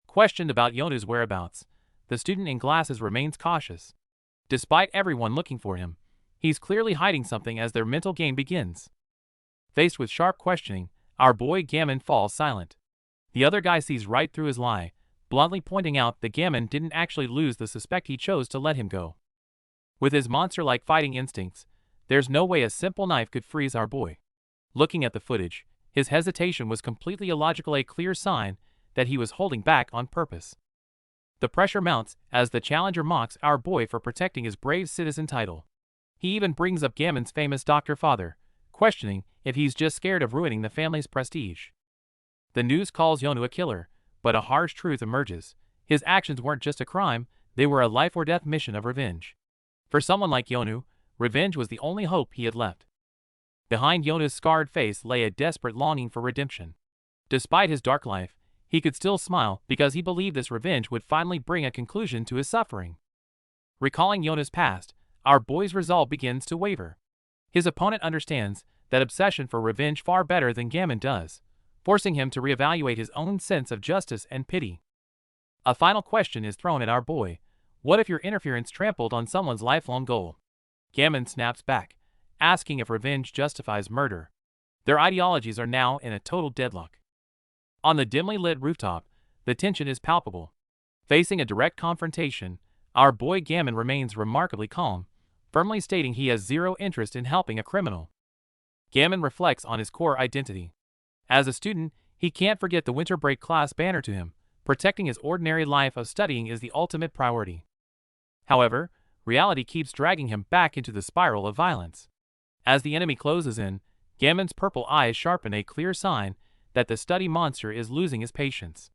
Questioned about Yonu's whereabouts, the student in glasses remains cautious. Despite everyone looking for him, he's clearly hiding something as their mental game begins. Faced with sharp questioning, our boy Gammon falls silent. The other guy sees right through his lie, bluntly pointing out that Gammon didn't actually lose the suspect, he chose to let him go. With his monster-like fighting instincts, there's no way a simple knife could freeze our boy. Looking at the footage, his hesitation was completely illogical, a clear sign that he was holding back on purpose. The pressure mounts as the challenger mocks our boy for protecting his brave citizen title. He even brings up Gammon's famous doctor father, questioning if he's just scared of ruining the family's prestige. The news calls Yonu a killer, but a harsh truth emerges. His actions weren't just a crime, they were a life-or-death mission of revenge. For someone like Yonu, revenge was the only hope he had left. Behind Yonu's scarred face lay a desperate longing for redemption. Despite his dark life, he could still smile because he believed this revenge would finally bring a conclusion to his suffering. Recalling Yonu's past, our boy's resolve begins to waver. His opponent understands that obsession for revenge far better than Gammon does, forcing him to reevaluate his own sense of justice and pity. A final question is thrown at our boy. What if your interference trampled on someone's lifelong goal? Gammon snaps back, asking if revenge justifies murder. Their ideologies are now in a total deadlock. On the dimly lit rooftop, the tension is palpable. Facing a direct confrontation, our boy Gammon remains remarkably calm, firmly stating he has zero interest in helping a criminal. Gammon reflects on his core identity. As a student, he can't forget the winter break class banner to him. Protecting his ordinary life of studying is the ultimate priority. However, reality keeps dragging him back into the spiral of violence. As the enemy closes in, Gammon's purple eyes sharpen, a clear sign that the study monster is losing his patience.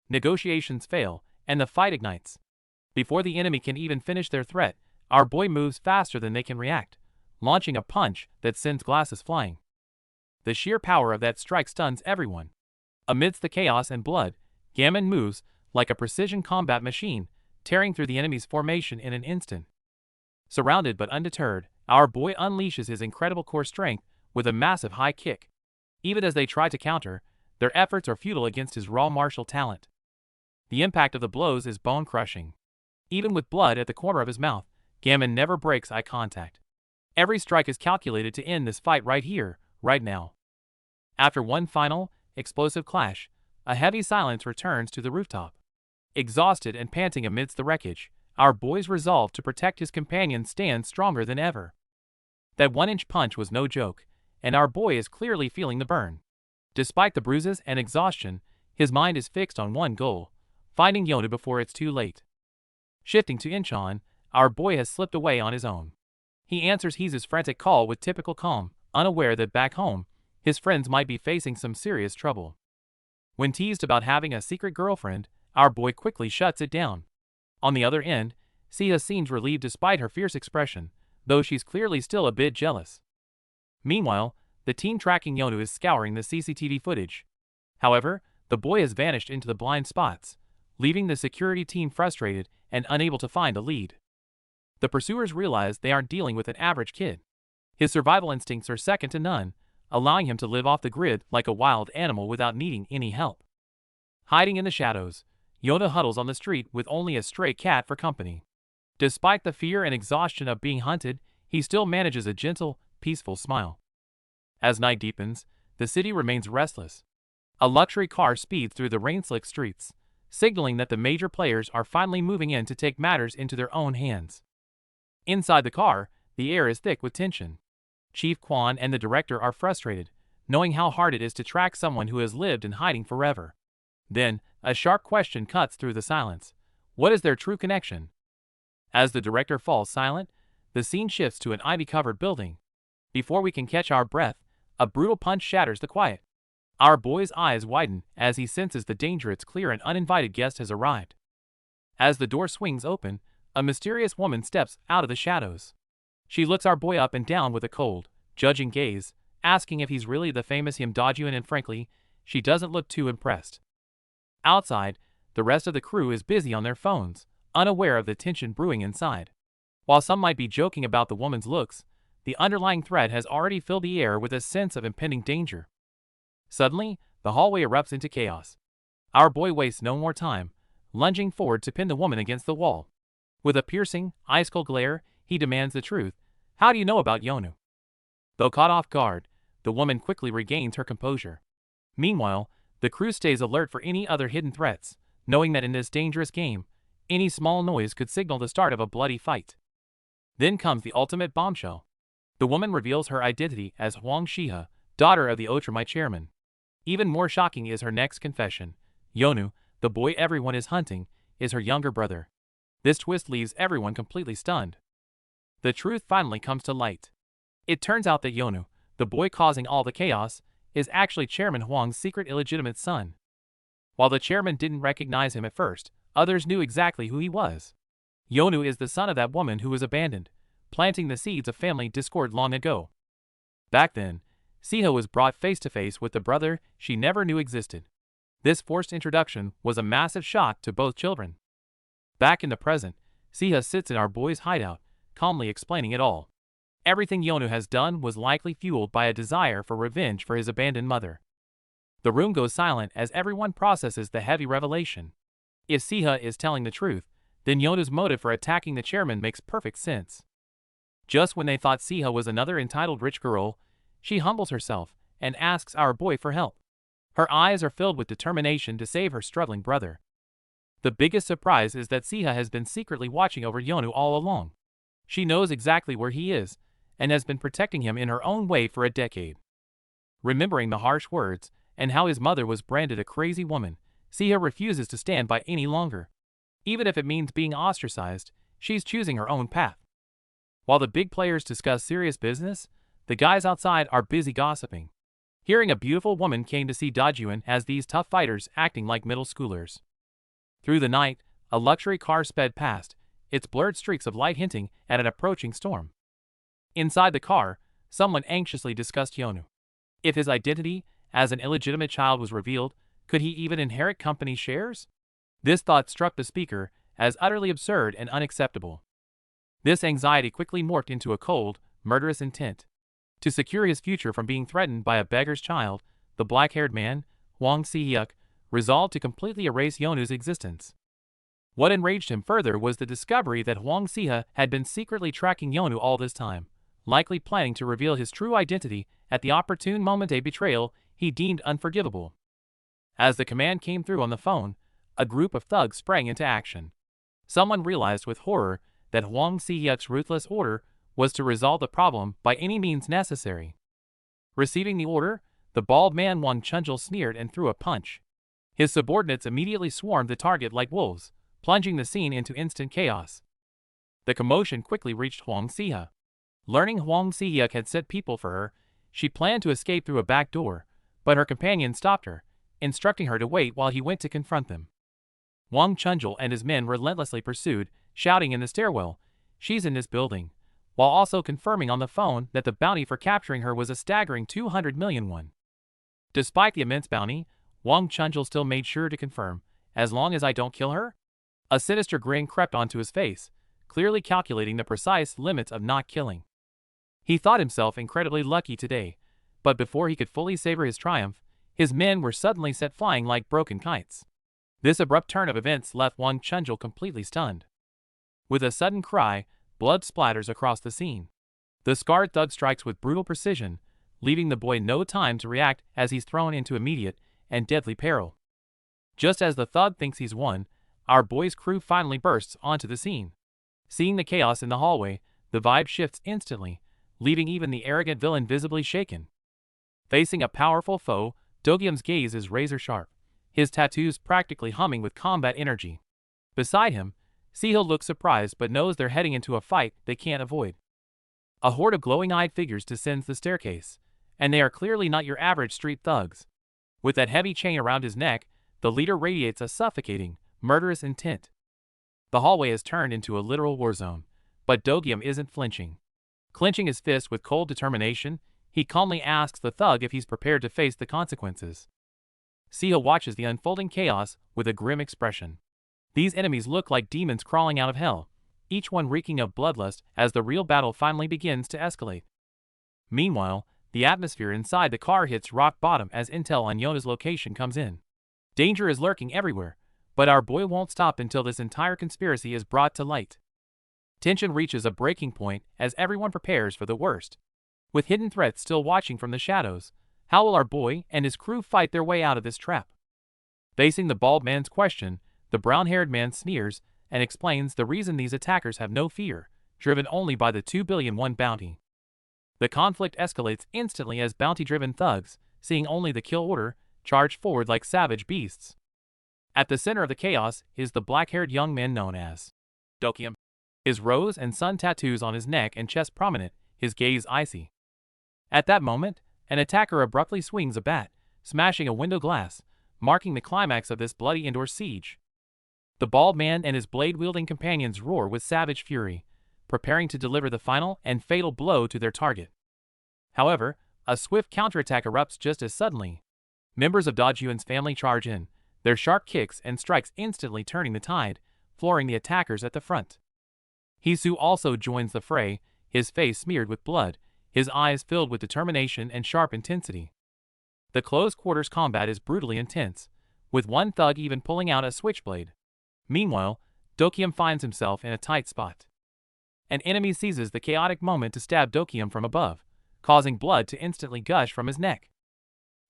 Negotiations fail, and the fight ignites. Before the enemy can even finish their threat, our boy moves faster than they can react, launching a punch that sends glasses flying. The sheer power of that strike stuns everyone. Amidst the chaos and blood, Gammon moves like a precision combat machine, tearing through the enemy's formation in an instant. Surrounded but undeterred, our boy unleashes his incredible core strength with a massive high kick. Even as they try to counter, their efforts are futile against his raw martial talent. The impact of the blows is bone-crushing. Even with blood at the corner of his mouth, Gammon never breaks eye contact. Every strike is calculated to end this fight right here, right now. After one final, explosive clash, a heavy silence returns to the rooftop. Exhausted and panting amidst the wreckage, our boy's resolve to protect his companion stands stronger than ever. That 1-inch punch was no joke, and our boy is clearly feeling the burn. Despite the bruises and exhaustion, his mind is fixed on one goal: finding Yonu before it's too late. Shifting to Incheon, our boy has slipped away on his own. He answers Hee's frantic call with typical calm, unaware that back home, his friends might be facing some serious trouble. When teased about having a secret girlfriend, our boy quickly shuts it down. On the other end, Sia seems relieved despite her fierce expression, though she's clearly still a bit jealous. Meanwhile, the team tracking Yonu is scouring the CCTV footage. However, the boy has vanished into the blind spots, leaving the security team frustrated and unable to find a lead. The pursuers realize they aren't dealing with an average kid. His survival instincts are second to none, allowing him to live off the grid like a wild animal without needing any help. Hiding in the shadows, Yonu huddles on the street with only a stray cat for company. Despite the fear and exhaustion of being hunted, he still manages a gentle, peaceful smile. As night deepens, the city remains restless. A luxury car speeds through the rain-slick streets, signaling that the major players are finally moving in to take matters into their own hands. Inside the car, the air is thick with tension. Chief Kwan and the director are frustrated, knowing how hard it is to track someone who has lived in hiding forever. Then, a sharp question cuts through the silence. What is their true connection? As the director falls silent, the scene shifts to an ivy-covered building. Before we can catch our breath, a brutal punch shatters the quiet. Our boy's eyes widen as he senses the danger. It's clear an uninvited guest has arrived. As the door swings open, a mysterious woman steps out of the shadows. She looks our boy up and down with a cold, judging gaze, asking if he's really the famous Him Dajuan, and frankly, she doesn't look too impressed. Outside, the rest of the crew is busy on their phones, unaware of the tension brewing inside. While some might be joking about the woman's looks, the underlying threat has already filled the air with a sense of impending danger. Suddenly, the hallway erupts into chaos. Our boy wastes no more time, lunging forward to pin the woman against the wall. With a piercing, ice-cold glare, he demands the truth. How do you know about Yonu? Though caught off guard, the woman quickly regains her composure. Meanwhile, the crew stays alert for any other hidden threats, knowing that in this dangerous game, any small noise could signal the start of a bloody fight. Then comes the ultimate bombshell. The woman reveals her identity as Huang Shihe, daughter of the Otramite chairman. Even more shocking is her next confession. Yonu, the boy everyone is hunting, is her younger brother. This twist leaves everyone completely stunned. The truth finally comes to light. It turns out that Yonu, the boy causing all the chaos, is actually Chairman Huang's secret illegitimate son. While the chairman didn't recognize him at first, others knew exactly who he was. Yonu is the son of that woman who was abandoned, planting the seeds of family discord long ago. Back then, Shihe was brought face to face with the brother she never knew existed. This forced introduction was a massive shock to both children. Back in the present, Shihe sits in our boy's hideout, calmly explaining it all. Everything Yonu has done was likely fueled by a desire for revenge for his abandoned mother. The room goes silent as everyone processes the heavy revelation. If Shihe is telling the truth, then Yonu's motive for attacking the chairman makes perfect sense. Just when they thought Shihe was another entitled rich girl, she humbles herself and asks our boy for help. Her eyes are filled with determination to save her struggling brother. The biggest surprise is that Shihe has been secretly watching over Yonu all along. She knows exactly where he is, and has been protecting him in her own way for a decade. Remembering the harsh words, and how his mother was branded a crazy woman, Shihe refuses to stand by any longer. Even if it means being ostracized, she's choosing her own path. While the big players discuss serious business, the guys outside are busy gossiping. Hearing a beautiful woman came to see Dajuan as these tough fighters acting like middle schoolers. Through the night, a luxury car sped past, its blurred streaks of light hinting at an approaching storm. Inside the car, someone anxiously discussed Yonu. If his identity as an illegitimate child was revealed, could he even inherit company shares? This thought struck the speaker as utterly absurd and unacceptable. This anxiety quickly morphed into a cold, murderous intent. To secure his future from being threatened by a beggar's child, the black-haired man, Huang Shihe, resolved to completely erase Yonu's existence. What enraged him further was the discovery that Huang Xia had been secretly tracking Yonu all this time, likely planning to reveal his true identity at the opportune moment. A betrayal he deemed unforgivable. As the command came through on the phone, a group of thugs sprang into action. Someone realized with horror that Huang Xia's ruthless order was to resolve the problem by any means necessary. Receiving the order, the bald man Wang Chunjil sneered and threw a punch. His subordinates immediately swarmed the target like wolves, plunging the scene into instant chaos. The commotion quickly reached Huang Xia. Learning Huang Xia had sent people for her, she planned to escape through a back door, but her companion stopped her, instructing her to wait while he went to confront them. Wang Chunjil and his men relentlessly pursued, shouting in the stairwell, "She's in this building," while also confirming on the phone that the bounty for capturing her was a staggering 200 million won. Despite the immense bounty, Wang Chunjil still made sure to confirm, "As long as I don't kill her?" A sinister grin crept onto his face, clearly calculating the precise limits of not killing. He thought himself incredibly lucky today, but before he could fully savor his triumph, his men were suddenly set flying like broken kites. This abrupt turn of events left Wang Chunjil completely stunned. With a sudden cry, blood splatters across the scene. The scarred thug strikes with brutal precision, leaving the boy no time to react as he's thrown into immediate and deadly peril. Just as the thug thinks he's won, our boy's crew finally bursts onto the scene. Seeing the chaos in the hallway, the vibe shifts instantly, leaving even the arrogant villain visibly shaken. Facing a powerful foe, Dogium's gaze is razor-sharp, his tattoos practically humming with combat energy. Beside him, Sehil looks surprised but knows they're heading into a fight they can't avoid. A horde of glowing-eyed figures descends the staircase, and they are clearly not your average street thugs. With that heavy chain around his neck, the leader radiates a suffocating, murderous intent. The hallway has turned into a literal war zone, but Dogium isn't flinching. Clenching his fist with cold determination, he calmly asks the thug if he's prepared to face the consequences. Sehil watches the unfolding chaos with a grim expression. These enemies look like demons crawling out of hell, each one reeking of bloodlust as the real battle finally begins to escalate. Meanwhile, the atmosphere inside the car hits rock bottom as intel on Yona's location comes in. Danger is lurking everywhere, but our boy won't stop until this entire conspiracy is brought to light. Tension reaches a breaking point as everyone prepares for the worst. With hidden threats still watching from the shadows, how will our boy and his crew fight their way out of this trap? Facing the bald man's question, the brown-haired man sneers and explains the reason these attackers have no fear, driven only by the 2 billion won bounty. The conflict escalates instantly as bounty-driven thugs, seeing only the kill order, charge forward like savage beasts. At the center of the chaos is the black-haired young man known as Dogium. His rose and sun tattoos on his neck and chest prominent, his gaze icy. At that moment, an attacker abruptly swings a bat, smashing a window glass, marking the climax of this bloody indoor siege. The bald man and his blade-wielding companions roar with savage fury, preparing to deliver the final and fatal blow to their target. However, a swift counterattack erupts just as suddenly. Members of Dojun's family charge in, their sharp kicks and strikes instantly turning the tide, flooring the attackers at the front. Hisu also joins the fray, his face smeared with blood, his eyes filled with determination and sharp intensity. The close-quarters combat is brutally intense, with one thug even pulling out a switchblade. Meanwhile, Dogium finds himself in a tight spot. An enemy seizes the chaotic moment to stab Dogium from above, causing blood to instantly gush from his neck.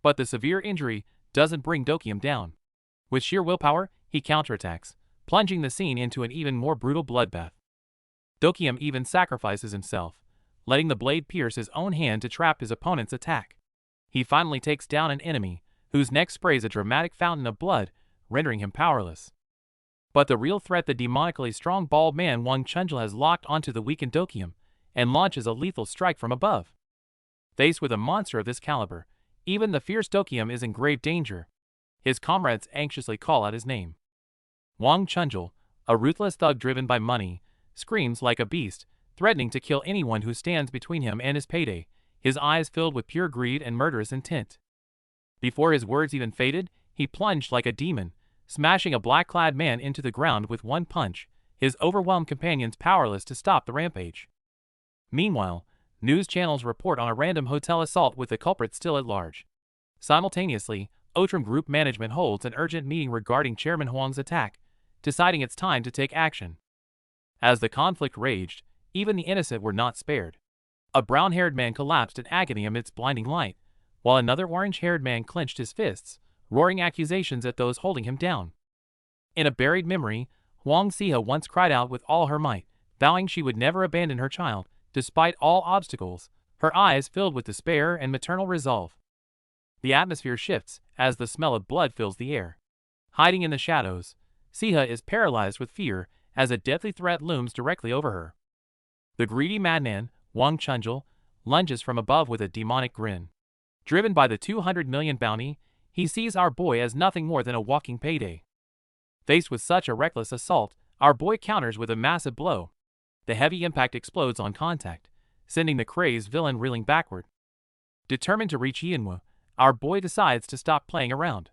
But the severe injury doesn't bring Dogium down. With sheer willpower, he counterattacks, plunging the scene into an even more brutal bloodbath. Dogium even sacrifices himself, letting the blade pierce his own hand to trap his opponent's attack. He finally takes down an enemy, whose neck sprays a dramatic fountain of blood, rendering him powerless. But the real threat, the demonically strong bald man Wang Chunjil, has locked onto the weakened Dogium, and launches a lethal strike from above. Faced with a monster of this caliber, even the fierce Dogium is in grave danger. His comrades anxiously call out his name. Wang Chunjil, a ruthless thug driven by money, screams like a beast, threatening to kill anyone who stands between him and his payday, his eyes filled with pure greed and murderous intent. Before his words even faded, he plunged like a demon, smashing a black-clad man into the ground with one punch, his overwhelmed companions powerless to stop the rampage. Meanwhile, news channels report on a random hotel assault with the culprit still at large. Simultaneously, Outram Group management holds an urgent meeting regarding Chairman Huang's attack, deciding it's time to take action. As the conflict raged, even the innocent were not spared. A brown-haired man collapsed in agony amidst blinding light, while another orange-haired man clenched his fists, roaring accusations at those holding him down. In a buried memory, Huang Siha once cried out with all her might, vowing she would never abandon her child, despite all obstacles, her eyes filled with despair and maternal resolve. The atmosphere shifts as the smell of blood fills the air. Hiding in the shadows, Siha is paralyzed with fear as a deadly threat looms directly over her. The greedy madman, Wang Chunjul, lunges from above with a demonic grin. Driven by the 200 million bounty, he sees our boy as nothing more than a walking payday. Faced with such a reckless assault, our boy counters with a massive blow. The heavy impact explodes on contact, sending the crazed villain reeling backward. Determined to reach Yahello, our boy decides to stop playing around.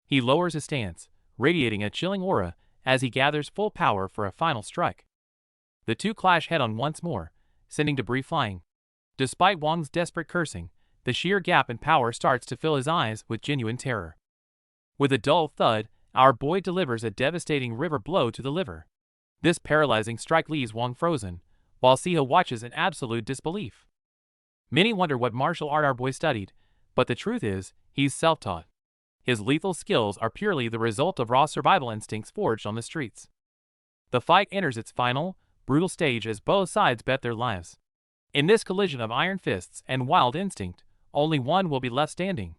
He lowers his stance, radiating a chilling aura as he gathers full power for a final strike. The two clash head-on once more, sending debris flying. Despite Wang's desperate cursing, the sheer gap in power starts to fill his eyes with genuine terror. With a dull thud, our boy delivers a devastating river blow to the liver. This paralyzing strike leaves Wang frozen, while Siha watches in absolute disbelief. Many wonder what martial art our boy studied, but the truth is, he's self-taught. His lethal skills are purely the result of raw survival instincts forged on the streets. The fight enters its final, brutal stage as both sides bet their lives. In this collision of iron fists and wild instinct, only one will be left standing.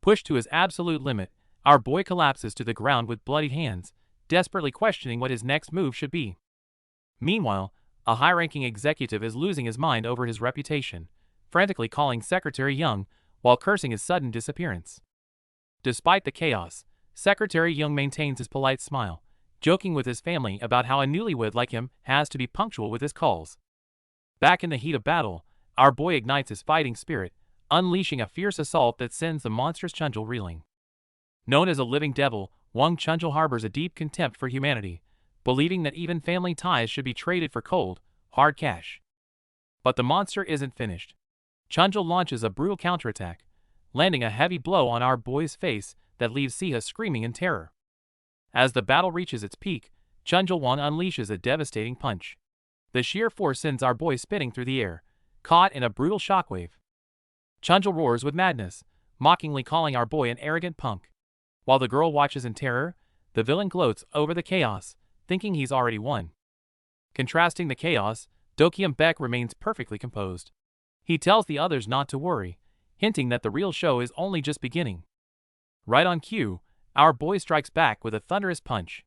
Pushed to his absolute limit, our boy collapses to the ground with bloodied hands, desperately questioning what his next move should be. Meanwhile, a high-ranking executive is losing his mind over his reputation, frantically calling Secretary Young while cursing his sudden disappearance. Despite the chaos, Secretary Young maintains his polite smile, joking with his family about how a newlywed like him has to be punctual with his calls. Back in the heat of battle, our boy ignites his fighting spirit, unleashing a fierce assault that sends the monstrous Chunjul reeling. Known as a living devil, Wang Chunjul harbors a deep contempt for humanity, believing that even family ties should be traded for cold, hard cash. But the monster isn't finished. Chunjul launches a brutal counterattack, landing a heavy blow on our boy's face that leaves Siha screaming in terror. As the battle reaches its peak, Chunjul Wang unleashes a devastating punch. The sheer force sends our boy spinning through the air, caught in a brutal shockwave. Chunjul roars with madness, mockingly calling our boy an arrogant punk. While the girl watches in terror, the villain gloats over the chaos, thinking he's already won. Contrasting the chaos, Dokium Beck remains perfectly composed. He tells the others not to worry, hinting that the real show is only just beginning. Right on cue, our boy strikes back with a thunderous punch.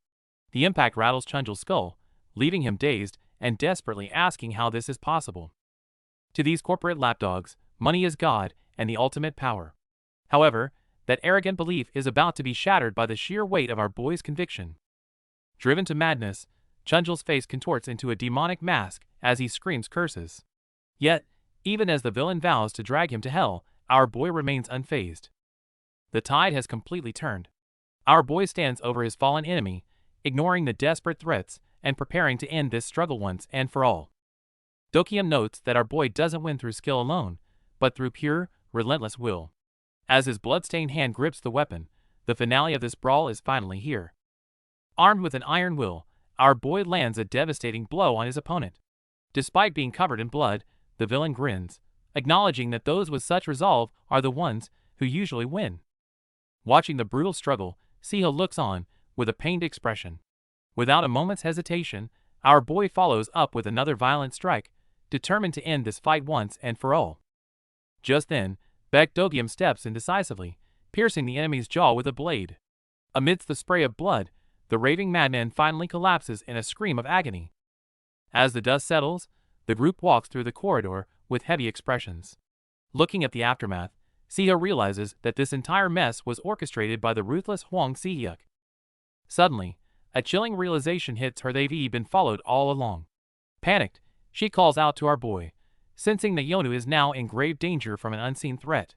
The impact rattles Chunjul's skull, leaving him dazed and desperately asking how this is possible. To these corporate lapdogs, money is God and the ultimate power. However, that arrogant belief is about to be shattered by the sheer weight of our boy's conviction. Driven to madness, Chunjul's face contorts into a demonic mask as he screams curses. Yet, even as the villain vows to drag him to hell, our boy remains unfazed. The tide has completely turned. Our boy stands over his fallen enemy, ignoring the desperate threats and preparing to end this struggle once and for all. Dokium notes that our boy doesn't win through skill alone, but through pure, relentless will. As his blood-stained hand grips the weapon, the finale of this brawl is finally here. Armed with an iron will, our boy lands a devastating blow on his opponent. Despite being covered in blood, the villain grins, acknowledging that those with such resolve are the ones who usually win. Watching the brutal struggle, Siha looks on, with a pained expression. Without a moment's hesitation, our boy follows up with another violent strike, determined to end this fight once and for all. Just then, Beck Dogium steps in decisively, piercing the enemy's jaw with a blade. Amidst the spray of blood, the raving madman finally collapses in a scream of agony. As the dust settles, the group walks through the corridor with heavy expressions. Looking at the aftermath, Siha realizes that this entire mess was orchestrated by the ruthless Huang Sihyuk. Suddenly, a chilling realization hits her. They've been followed all along. Panicked, she calls out to our boy, sensing that Yonu is now in grave danger from an unseen threat.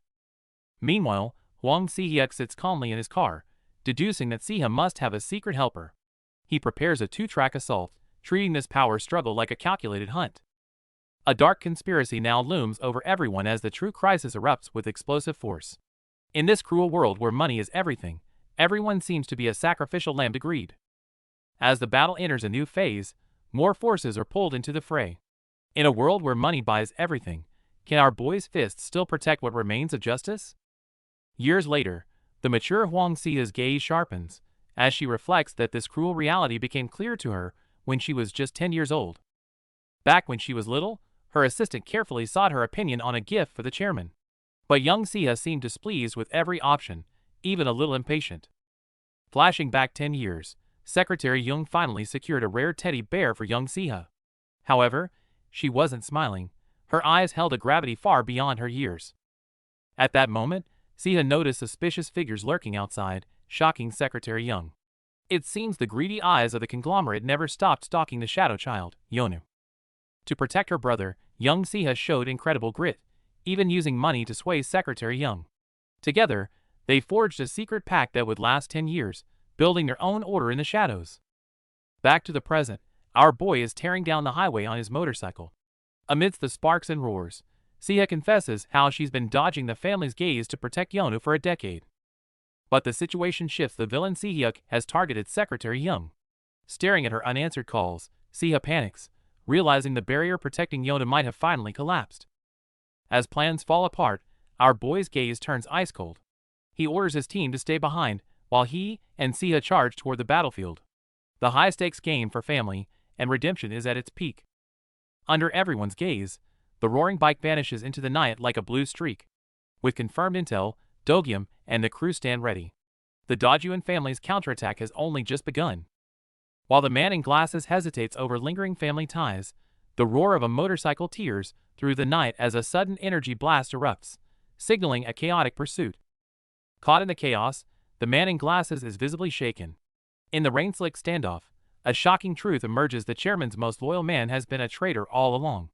Meanwhile, Huang Sihyuk sits calmly in his car, deducing that Siha must have a secret helper. He prepares a two-track assault, treating this power struggle like a calculated hunt. A dark conspiracy now looms over everyone as the true crisis erupts with explosive force. In this cruel world where money is everything, everyone seems to be a sacrificial lamb to greed. As the battle enters a new phase, more forces are pulled into the fray. In a world where money buys everything, can our boy's fists still protect what remains of justice? Years later, the mature Huang Xia's gaze sharpens, as she reflects that this cruel reality became clear to her when she was just 10 years old. Back when she was little, her assistant carefully sought her opinion on a gift for the chairman. But young Xia seemed displeased with every option, even a little impatient. Flashing back 10 years, Secretary Jung finally secured a rare teddy bear for young Xia. However, she wasn't smiling. Her eyes held a gravity far beyond her years. At that moment, Xia noticed suspicious figures lurking outside, shocking Secretary Jung. It seems the greedy eyes of the conglomerate never stopped stalking the shadow child, Yonu. To protect her brother, young Xia showed incredible grit, even using money to sway Secretary Jung. Together, they forged a secret pact that would last 10 years, building their own order in the shadows. Back to the present, our boy is tearing down the highway on his motorcycle. Amidst the sparks and roars, Xia confesses how she's been dodging the family's gaze to protect Yonu for a decade. But the situation shifts. The villain Sihyuk has targeted Secretary Jung. Staring at her unanswered calls, Xia panics, realizing the barrier protecting Yonu might have finally collapsed. As plans fall apart, our boy's gaze turns ice cold. He orders his team to stay behind, while he and Xia charge toward the battlefield. The high-stakes game for family and redemption is at its peak. Under everyone's gaze, the roaring bike vanishes into the night like a blue streak. With confirmed intel, Dogyam and the crew stand ready. The Dajuan family's counterattack has only just begun. While the man in glasses hesitates over lingering family ties, the roar of a motorcycle tears through the night as a sudden energy blast erupts, signaling a chaotic pursuit. Caught in the chaos, the man in glasses is visibly shaken. In the rain-slick standoff, a shocking truth emerges: the chairman's most loyal man has been a traitor all along.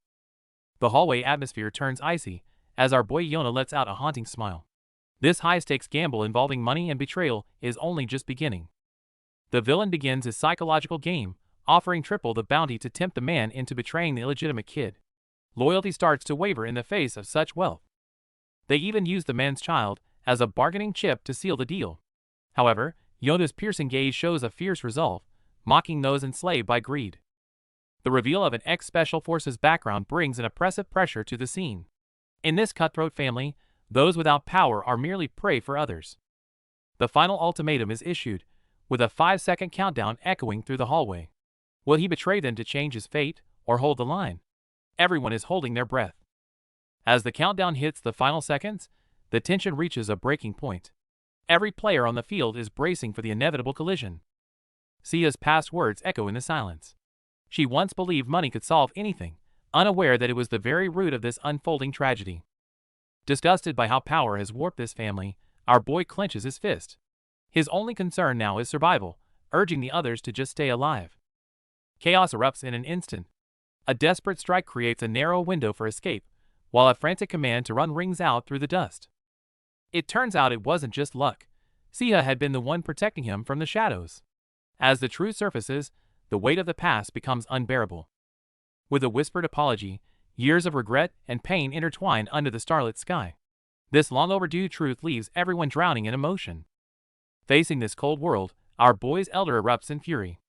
The hallway atmosphere turns icy as our boy Yona lets out a haunting smile. This high-stakes gamble involving money and betrayal is only just beginning. The villain begins his psychological game, offering triple the bounty to tempt the man into betraying the illegitimate kid. Loyalty starts to waver in the face of such wealth. They even use the man's child as a bargaining chip to seal the deal. However, Yona's piercing gaze shows a fierce resolve, mocking those enslaved by greed. The reveal of an ex-Special Forces background brings an oppressive pressure to the scene. In this cutthroat family, those without power are merely prey for others. The final ultimatum is issued, with a 5-second countdown echoing through the hallway. Will he betray them to change his fate, or hold the line? Everyone is holding their breath. As the countdown hits the final seconds, the tension reaches a breaking point. Every player on the field is bracing for the inevitable collision. Xia's past words echo in the silence. She once believed money could solve anything, unaware that it was the very root of this unfolding tragedy. Disgusted by how power has warped this family, our boy clenches his fist. His only concern now is survival, urging the others to just stay alive. Chaos erupts in an instant. A desperate strike creates a narrow window for escape, while a frantic command to run rings out through the dust. It turns out it wasn't just luck. Xia had been the one protecting him from the shadows. As the truth surfaces, the weight of the past becomes unbearable. With a whispered apology, years of regret and pain intertwine under the starlit sky. This long overdue truth leaves everyone drowning in emotion. Facing this cold world, our boy's elder erupts in fury.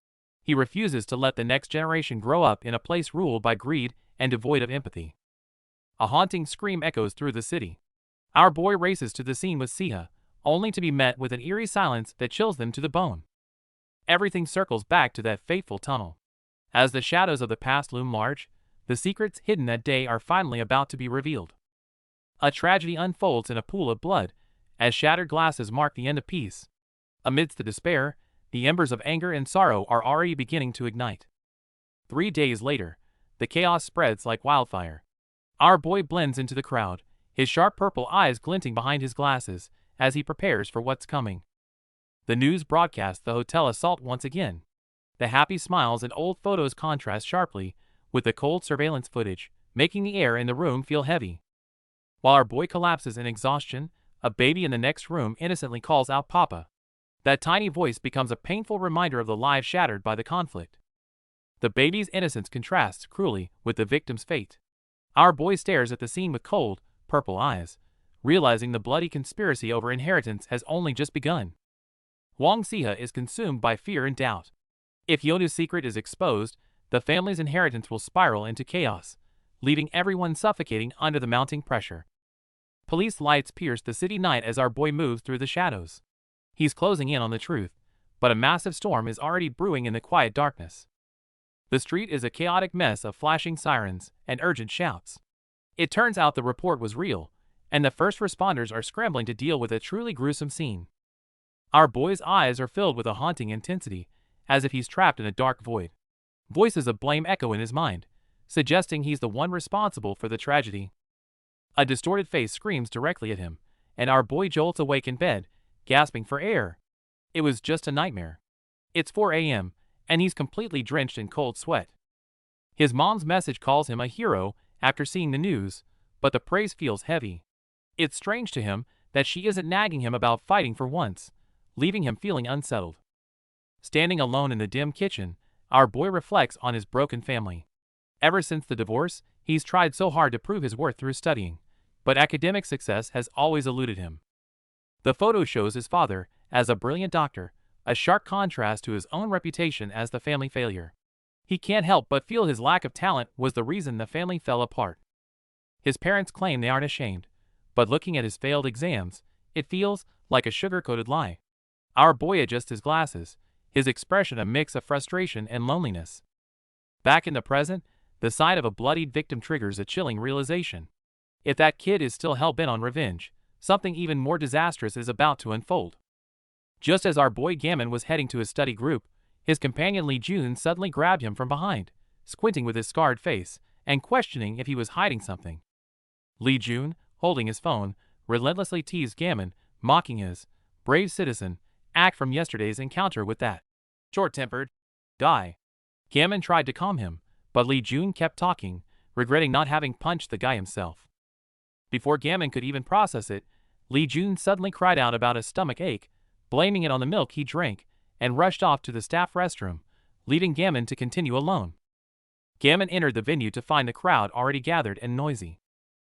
He refuses to let the next generation grow up in a place ruled by greed and devoid of empathy. A haunting scream echoes through the city. Our boy races to the scene with Xia, only to be met with an eerie silence that chills them to the bone. Everything circles back to that fateful tunnel. As the shadows of the past loom large, the secrets hidden that day are finally about to be revealed. A tragedy unfolds in a pool of blood, as shattered glasses mark the end of peace. Amidst the despair, the embers of anger and sorrow are already beginning to ignite. 3 days later, the chaos spreads like wildfire. Our boy blends into the crowd, his sharp purple eyes glinting behind his glasses, as he prepares for what's coming. The news broadcasts the hotel assault once again. The happy smiles and old photos contrast sharply with the cold surveillance footage, making the air in the room feel heavy. While our boy collapses in exhaustion, a baby in the next room innocently calls out "Papa." That tiny voice becomes a painful reminder of the lives shattered by the conflict. The baby's innocence contrasts cruelly with the victim's fate. Our boy stares at the scene with cold, purple eyes, realizing the bloody conspiracy over inheritance has only just begun. Huang Xia is consumed by fear and doubt. If Yonu's secret is exposed, the family's inheritance will spiral into chaos, leaving everyone suffocating under the mounting pressure. Police lights pierce the city night as our boy moves through the shadows. He's closing in on the truth, but a massive storm is already brewing in the quiet darkness. The street is a chaotic mess of flashing sirens and urgent shouts. It turns out the report was real, and the first responders are scrambling to deal with a truly gruesome scene. Our boy's eyes are filled with a haunting intensity, as if he's trapped in a dark void. Voices of blame echo in his mind, suggesting he's the one responsible for the tragedy. A distorted face screams directly at him, and our boy jolts awake in bed, gasping for air. It was just a nightmare. It's 4 a.m., and he's completely drenched in cold sweat. His mom's message calls him a hero after seeing the news, but the praise feels heavy. It's strange to him that she isn't nagging him about fighting for once, leaving him feeling unsettled. Standing alone in the dim kitchen, our boy reflects on his broken family. Ever since the divorce, he's tried so hard to prove his worth through studying, but academic success has always eluded him. The photo shows his father as a brilliant doctor, a sharp contrast to his own reputation as the family failure. He can't help but feel his lack of talent was the reason the family fell apart. His parents claim they aren't ashamed, but looking at his failed exams, it feels like a sugar-coated lie. Our boy adjusts his glasses, his expression a mix of frustration and loneliness. Back in the present, the sight of a bloodied victim triggers a chilling realization. If that kid is still hell-bent on revenge, something even more disastrous is about to unfold. Just as our boy Gammon was heading to his study group, his companion Lee Jun suddenly grabbed him from behind, squinting with his scarred face, and questioning if he was hiding something. Lee Jun, holding his phone, relentlessly teased Gammon, mocking his brave citizen act from yesterday's encounter with that short-tempered guy. Gammon tried to calm him, but Lee Jun kept talking, regretting not having punched the guy himself. Before Gammon could even process it, Lee Jun suddenly cried out about a stomach ache, blaming it on the milk he drank, and rushed off to the staff restroom, leaving Gammon to continue alone. Gammon entered the venue to find the crowd already gathered and noisy.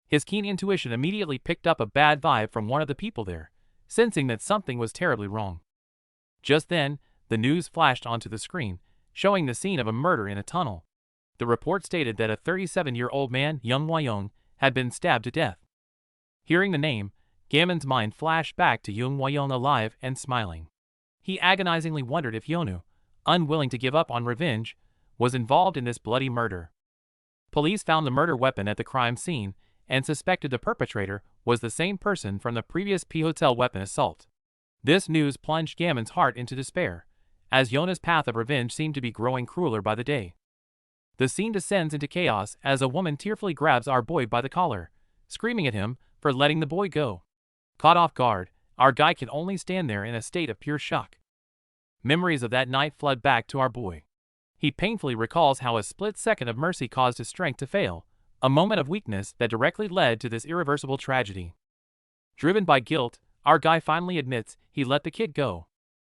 His keen intuition immediately picked up a bad vibe from one of the people there, sensing that something was terribly wrong. Just then, the news flashed onto the screen, showing the scene of a murder in a tunnel. The report stated that a 37-year-old man, Young Hwa-young, had been stabbed to death. Hearing the name, Gammon's mind flashed back to Young Hwa-young alive and smiling. He agonizingly wondered if Yonu, unwilling to give up on revenge, was involved in this bloody murder. Police found the murder weapon at the crime scene and suspected the perpetrator was the same person from the previous P-Hotel weapon assault. This news plunged Gammon's heart into despair, as Yona's path of revenge seemed to be growing crueler by the day. The scene descends into chaos as a woman tearfully grabs our boy by the collar, screaming at him for letting the boy go. Caught off guard, our guy can only stand there in a state of pure shock. Memories of that night flood back to our boy. He painfully recalls how a split second of mercy caused his strength to fail, a moment of weakness that directly led to this irreversible tragedy. Driven by guilt, our guy finally admits he let the kid go.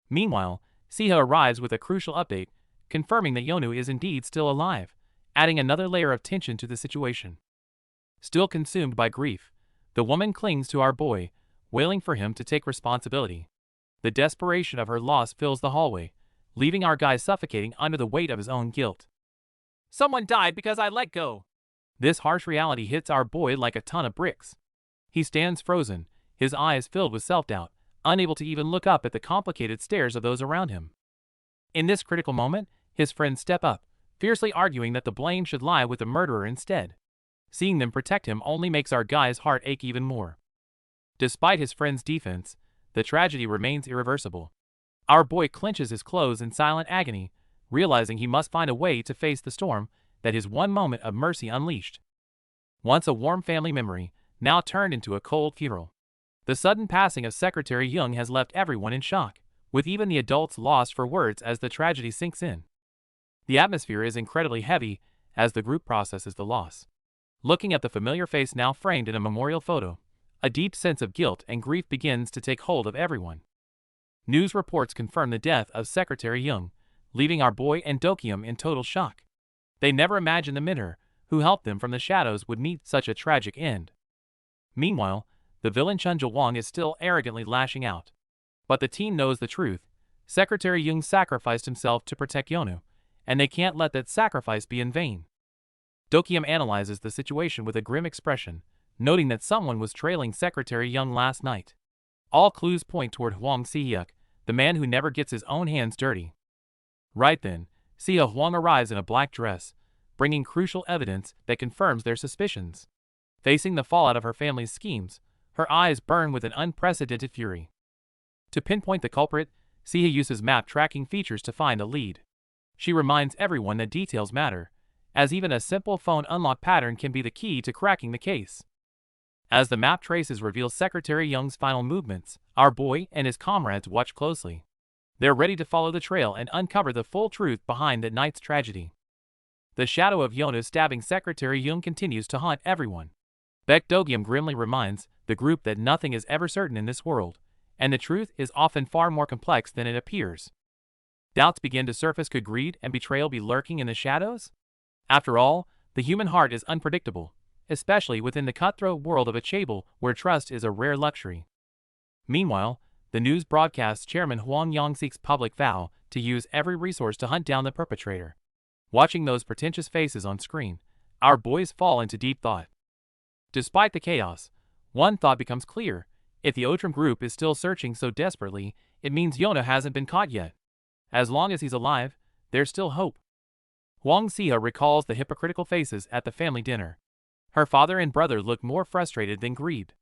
Meanwhile, Siha arrives with a crucial update, confirming that Yonu is indeed still alive, adding another layer of tension to the situation. Still consumed by grief, the woman clings to our boy, wailing for him to take responsibility. The desperation of her loss fills the hallway, leaving our guy suffocating under the weight of his own guilt. Someone died because I let go. This harsh reality hits our boy like a ton of bricks. He stands frozen, his eyes filled with self-doubt, unable to even look up at the complicated stares of those around him. In this critical moment, his friends step up, fiercely arguing that the blame should lie with the murderer instead. Seeing them protect him only makes our guy's heart ache even more. Despite his friends' defense, the tragedy remains irreversible. Our boy clenches his clothes in silent agony, realizing he must find a way to face the storm that his one moment of mercy unleashed. Once a warm family memory, now turned into a cold funeral. The sudden passing of Secretary Young has left everyone in shock, with even the adults lost for words as the tragedy sinks in. The atmosphere is incredibly heavy as the group processes the loss. Looking at the familiar face now framed in a memorial photo, a deep sense of guilt and grief begins to take hold of everyone. News reports confirm the death of Secretary Young, leaving our boy and Dokyum in total shock. They never imagined the mentor, who helped them from the shadows, would meet such a tragic end. Meanwhile, the villain Chun Ja-wong is still arrogantly lashing out. But the team knows the truth. Secretary Jung sacrificed himself to protect Yonu, and they can't let that sacrifice be in vain. Dokium analyzes the situation with a grim expression, noting that someone was trailing Secretary Jung last night. All clues point toward Huang Sihyuk, the man who never gets his own hands dirty. Right then, Sia Huang arrives in a black dress, bringing crucial evidence that confirms their suspicions. Facing the fallout of her family's schemes, her eyes burn with an unprecedented fury. To pinpoint the culprit, Sia uses map tracking features to find a lead. She reminds everyone that details matter, as even a simple phone unlock pattern can be the key to cracking the case. As the map traces reveal Secretary Jung's final movements, our boy and his comrades watch closely. They're ready to follow the trail and uncover the full truth behind that night's tragedy. The shadow of Yonu stabbing Secretary Jung continues to haunt everyone. Baek Dogium grimly reminds the group that nothing is ever certain in this world, and the truth is often far more complex than it appears. Doubts begin to surface. Could greed and betrayal be lurking in the shadows? After all, the human heart is unpredictable, especially within the cutthroat world of a chaebol where trust is a rare luxury. Meanwhile, the news broadcast chairman Huang Yang seeks public vow to use every resource to hunt down the perpetrator. Watching those pretentious faces on screen, our boys fall into deep thought. Despite the chaos, one thought becomes clear. If the Otram group is still searching so desperately, it means Yona hasn't been caught yet. As long as he's alive, there's still hope. Huang Xia recalls the hypocritical faces at the family dinner. Her father and brother looked more frustrated than grieved.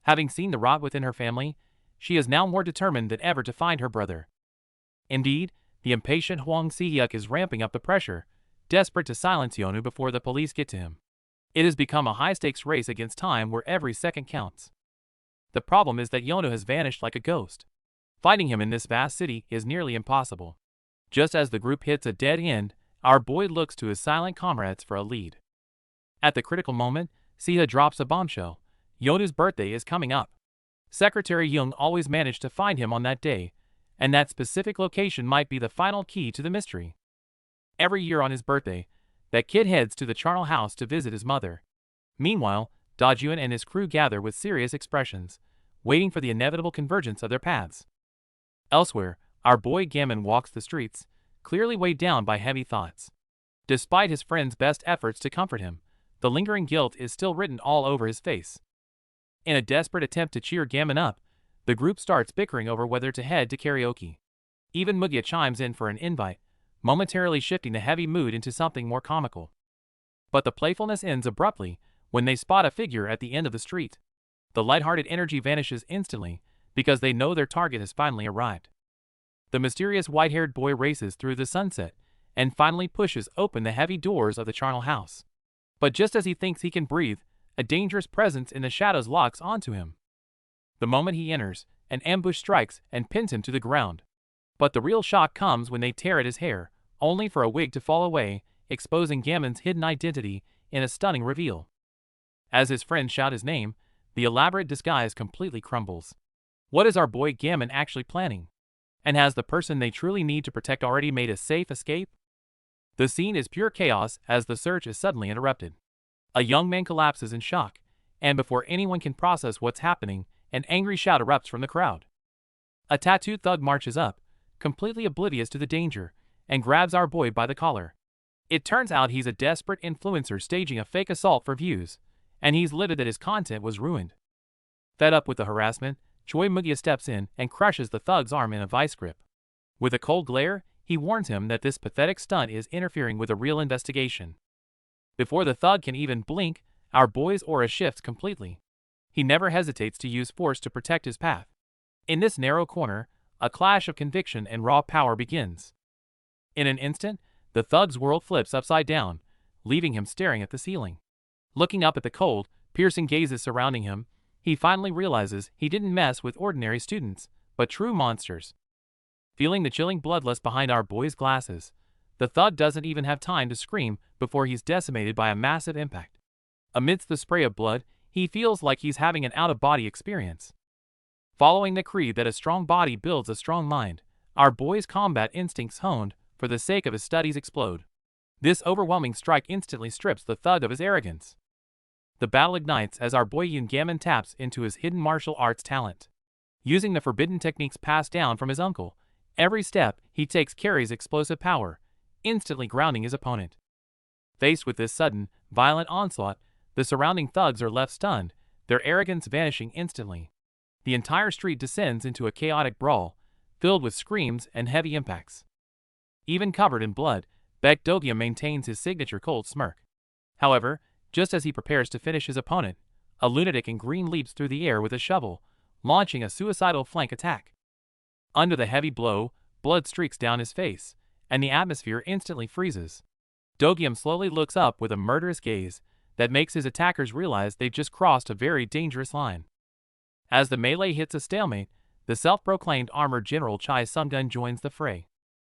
Having seen the rot within her family, she is now more determined than ever to find her brother. Indeed, the impatient Huang Sihyuk is ramping up the pressure, desperate to silence Yonu before the police get to him. It has become a high-stakes race against time where every second counts. The problem is that Yonu has vanished like a ghost. Finding him in this vast city is nearly impossible. Just as the group hits a dead end, our boy looks to his silent comrades for a lead. At the critical moment, Sia drops a bombshell. Yonu's birthday is coming up. Secretary Jung always managed to find him on that day, and that specific location might be the final key to the mystery. Every year on his birthday, that kid heads to the charnel house to visit his mother. Meanwhile, Dajuan and his crew gather with serious expressions, waiting for the inevitable convergence of their paths. Elsewhere, our boy Gammon walks the streets, clearly weighed down by heavy thoughts. Despite his friend's best efforts to comfort him, the lingering guilt is still written all over his face. In a desperate attempt to cheer Gammon up, the group starts bickering over whether to head to karaoke. Even Mugia chimes in for an invite, momentarily shifting the heavy mood into something more comical. But the playfulness ends abruptly when they spot a figure at the end of the street. The lighthearted energy vanishes instantly because they know their target has finally arrived. The mysterious white-haired boy races through the sunset and finally pushes open the heavy doors of the charnel house. But just as he thinks he can breathe, a dangerous presence in the shadows locks onto him. The moment he enters, an ambush strikes and pins him to the ground. But the real shock comes when they tear at his hair, only for a wig to fall away, exposing Gammon's hidden identity in a stunning reveal. As his friends shout his name, the elaborate disguise completely crumbles. What is our boy Gammon actually planning? And has the person they truly need to protect already made a safe escape? The scene is pure chaos as the search is suddenly interrupted. A young man collapses in shock, and before anyone can process what's happening, an angry shout erupts from the crowd. A tattooed thug marches up, completely oblivious to the danger, and grabs our boy by the collar. It turns out he's a desperate influencer staging a fake assault for views, and he's livid that his content was ruined. Fed up with the harassment, Choi Mugia steps in and crushes the thug's arm in a vice grip. With a cold glare, he warns him that this pathetic stunt is interfering with a real investigation. Before the thug can even blink, our boy's aura shifts completely. He never hesitates to use force to protect his path. In this narrow corner, a clash of conviction and raw power begins. In an instant, the thug's world flips upside down, leaving him staring at the ceiling. Looking up at the cold, piercing gazes surrounding him, he finally realizes he didn't mess with ordinary students, but true monsters. Feeling the chilling bloodlust behind our boy's glasses, the thug doesn't even have time to scream before he's decimated by a massive impact. Amidst the spray of blood, he feels like he's having an out-of-body experience. Following the creed that a strong body builds a strong mind, our boy's combat instincts honed for the sake of his studies explode. This overwhelming strike instantly strips the thug of his arrogance. The battle ignites as our boy Yoon Gammon taps into his hidden martial arts talent. Using the forbidden techniques passed down from his uncle, Every step he takes carries explosive power, instantly grounding his opponent. Faced with this sudden, violent onslaught, the surrounding thugs are left stunned, their arrogance vanishing instantly. The entire street descends into a chaotic brawl, filled with screams and heavy impacts. Even covered in blood, Baek Do-gyum maintains his signature cold smirk. However, just as he prepares to finish his opponent, a lunatic in green leaps through the air with a shovel, launching a suicidal flank attack. Under the heavy blow, blood streaks down his face, and the atmosphere instantly freezes. Do-gyum slowly looks up with a murderous gaze that makes his attackers realize they've just crossed a very dangerous line. As the melee hits a stalemate, the self-proclaimed armored General Chai Sung-gun joins the fray.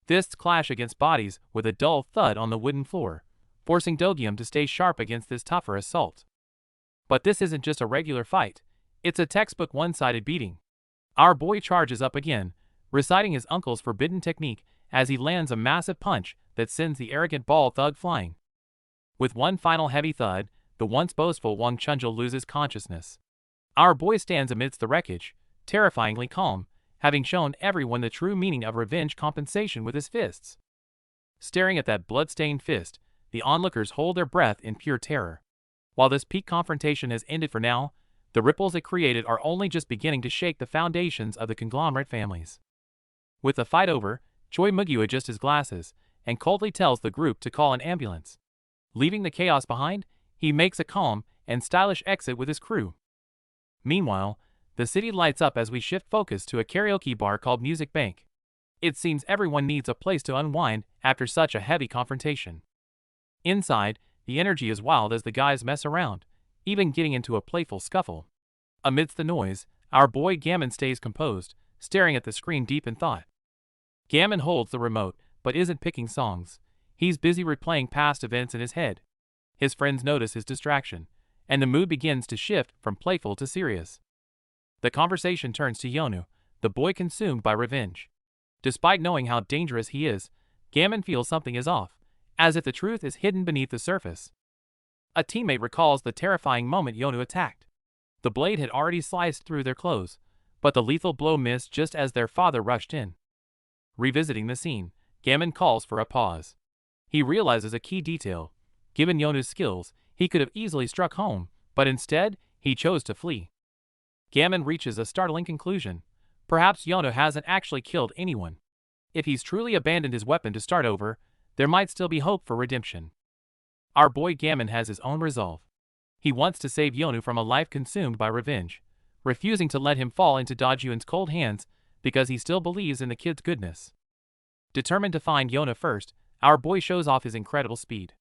Fists clash against bodies with a dull thud on the wooden floor, forcing Do-gyum to stay sharp against this tougher assault. But this isn't just a regular fight, it's a textbook one-sided beating. Our boy charges up again, reciting his uncle's forbidden technique as he lands a massive punch that sends the arrogant ball thug flying. With one final heavy thud, the once boastful Wang Chunjil loses consciousness. Our boy stands amidst the wreckage, terrifyingly calm, having shown everyone the true meaning of revenge compensation with his fists. Staring at that blood-stained fist, the onlookers hold their breath in pure terror. While this peak confrontation has ended for now, the ripples it created are only just beginning to shake the foundations of the conglomerate families. With the fight over, Choi Mugyu adjusts his glasses and coldly tells the group to call an ambulance. Leaving the chaos behind, he makes a calm and stylish exit with his crew. Meanwhile, the city lights up as we shift focus to a karaoke bar called Music Bank. It seems everyone needs a place to unwind after such a heavy confrontation. Inside, the energy is wild as the guys mess around, even getting into a playful scuffle. Amidst the noise, our boy Gammon stays composed, staring at the screen deep in thought. Gammon holds the remote, but isn't picking songs. He's busy replaying past events in his head. His friends notice his distraction, and the mood begins to shift from playful to serious. The conversation turns to Yonu, the boy consumed by revenge. Despite knowing how dangerous he is, Gammon feels something is off, as if the truth is hidden beneath the surface. A teammate recalls the terrifying moment Yonu attacked. The blade had already sliced through their clothes, but the lethal blow missed just as their father rushed in. Revisiting the scene, Gammon calls for a pause. He realizes a key detail. Given Yonu's skills, he could have easily struck home, but instead, he chose to flee. Gammon reaches a startling conclusion. Perhaps Yonu hasn't actually killed anyone. If he's truly abandoned his weapon to start over, there might still be hope for redemption. Our boy Gammon has his own resolve. He wants to save Yonu from a life consumed by revenge, refusing to let him fall into Dajuan's cold hands because he still believes in the kid's goodness. Determined to find Yonu first, our boy shows off his incredible speed.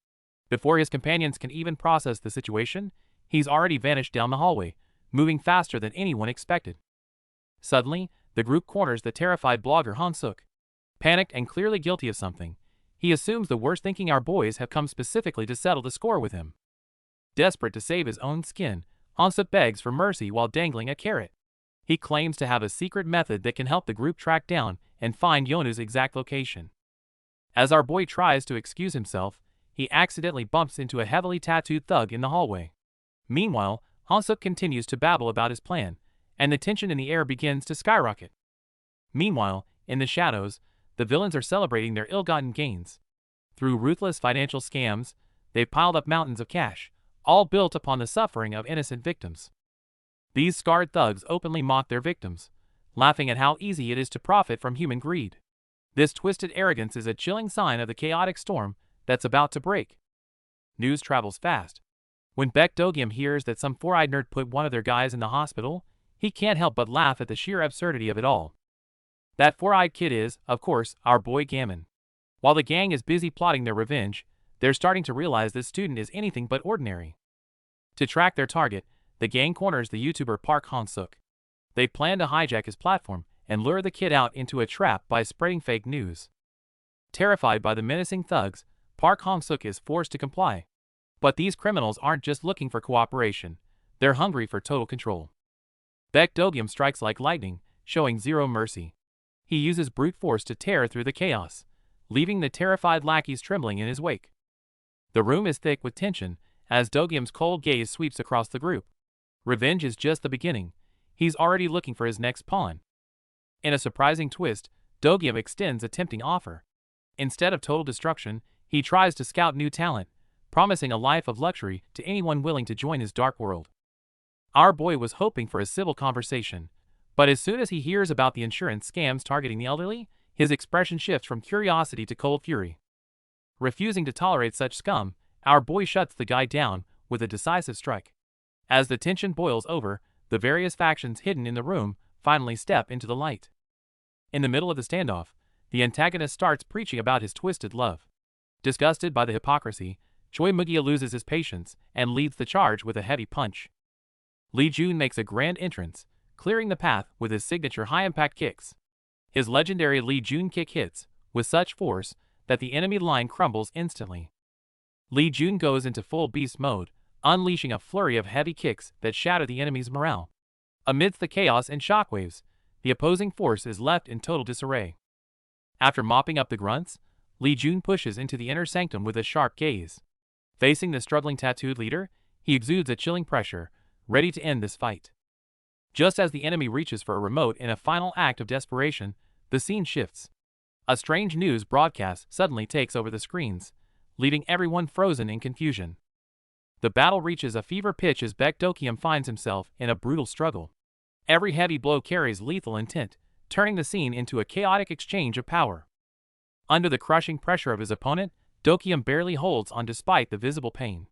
Before his companions can even process the situation, he's already vanished down the hallway, moving faster than anyone expected. Suddenly, the group corners the terrified blogger Han-suk. Panicked and clearly guilty of something, he assumes the worst, thinking our boys have come specifically to settle the score with him. Desperate to save his own skin, Han-suk begs for mercy while dangling a carrot. He claims to have a secret method that can help the group track down and find Yonu's exact location. As our boy tries to excuse himself, he accidentally bumps into a heavily tattooed thug in the hallway. Meanwhile, Han-suk continues to babble about his plan, and the tension in the air begins to skyrocket. Meanwhile, in the shadows, the villains are celebrating their ill-gotten gains. Through ruthless financial scams, they've piled up mountains of cash, all built upon the suffering of innocent victims. These scarred thugs openly mock their victims, laughing at how easy it is to profit from human greed. This twisted arrogance is a chilling sign of the chaotic storm that's about to break. News travels fast. When Baek Do-gyum hears that some four-eyed nerd put one of their guys in the hospital, he can't help but laugh at the sheer absurdity of it all. That four-eyed kid is, of course, our boy Gammon. While the gang is busy plotting their revenge, they're starting to realize this student is anything but ordinary. To track their target, the gang corners the YouTuber Park Han-suk. They plan to hijack his platform and lure the kid out into a trap by spreading fake news. Terrified by the menacing thugs, Park Han-suk is forced to comply. But these criminals aren't just looking for cooperation, they're hungry for total control. Baek Do-gyum strikes like lightning, showing zero mercy. He uses brute force to tear through the chaos, leaving the terrified lackeys trembling in his wake. The room is thick with tension as Do-gyum's cold gaze sweeps across the group. Revenge is just the beginning. He's already looking for his next pawn. In a surprising twist, Dogium extends a tempting offer. Instead of total destruction, he tries to scout new talent, promising a life of luxury to anyone willing to join his dark world. Our boy was hoping for a civil conversation, but as soon as he hears about the insurance scams targeting the elderly, his expression shifts from curiosity to cold fury. Refusing to tolerate such scum, our boy shuts the guy down with a decisive strike. As the tension boils over, the various factions hidden in the room finally step into the light. In the middle of the standoff, the antagonist starts preaching about his twisted love. Disgusted by the hypocrisy, Choi Mugia loses his patience and leads the charge with a heavy punch. Lee Jun makes a grand entrance, clearing the path with his signature high-impact kicks. His legendary Lee Jun kick hits with such force that the enemy line crumbles instantly. Lee Jun goes into full beast mode, unleashing a flurry of heavy kicks that shatter the enemy's morale. Amidst the chaos and shockwaves, the opposing force is left in total disarray. After mopping up the grunts, Lee Jun pushes into the inner sanctum with a sharp gaze. Facing the struggling tattooed leader, he exudes a chilling pressure, ready to end this fight. Just as the enemy reaches for a remote in a final act of desperation, the scene shifts. A strange news broadcast suddenly takes over the screens, leaving everyone frozen in confusion. The battle reaches a fever pitch as Baekdokium finds himself in a brutal struggle. Every heavy blow carries lethal intent, turning the scene into a chaotic exchange of power. Under the crushing pressure of his opponent, Dokium barely holds on despite the visible pain.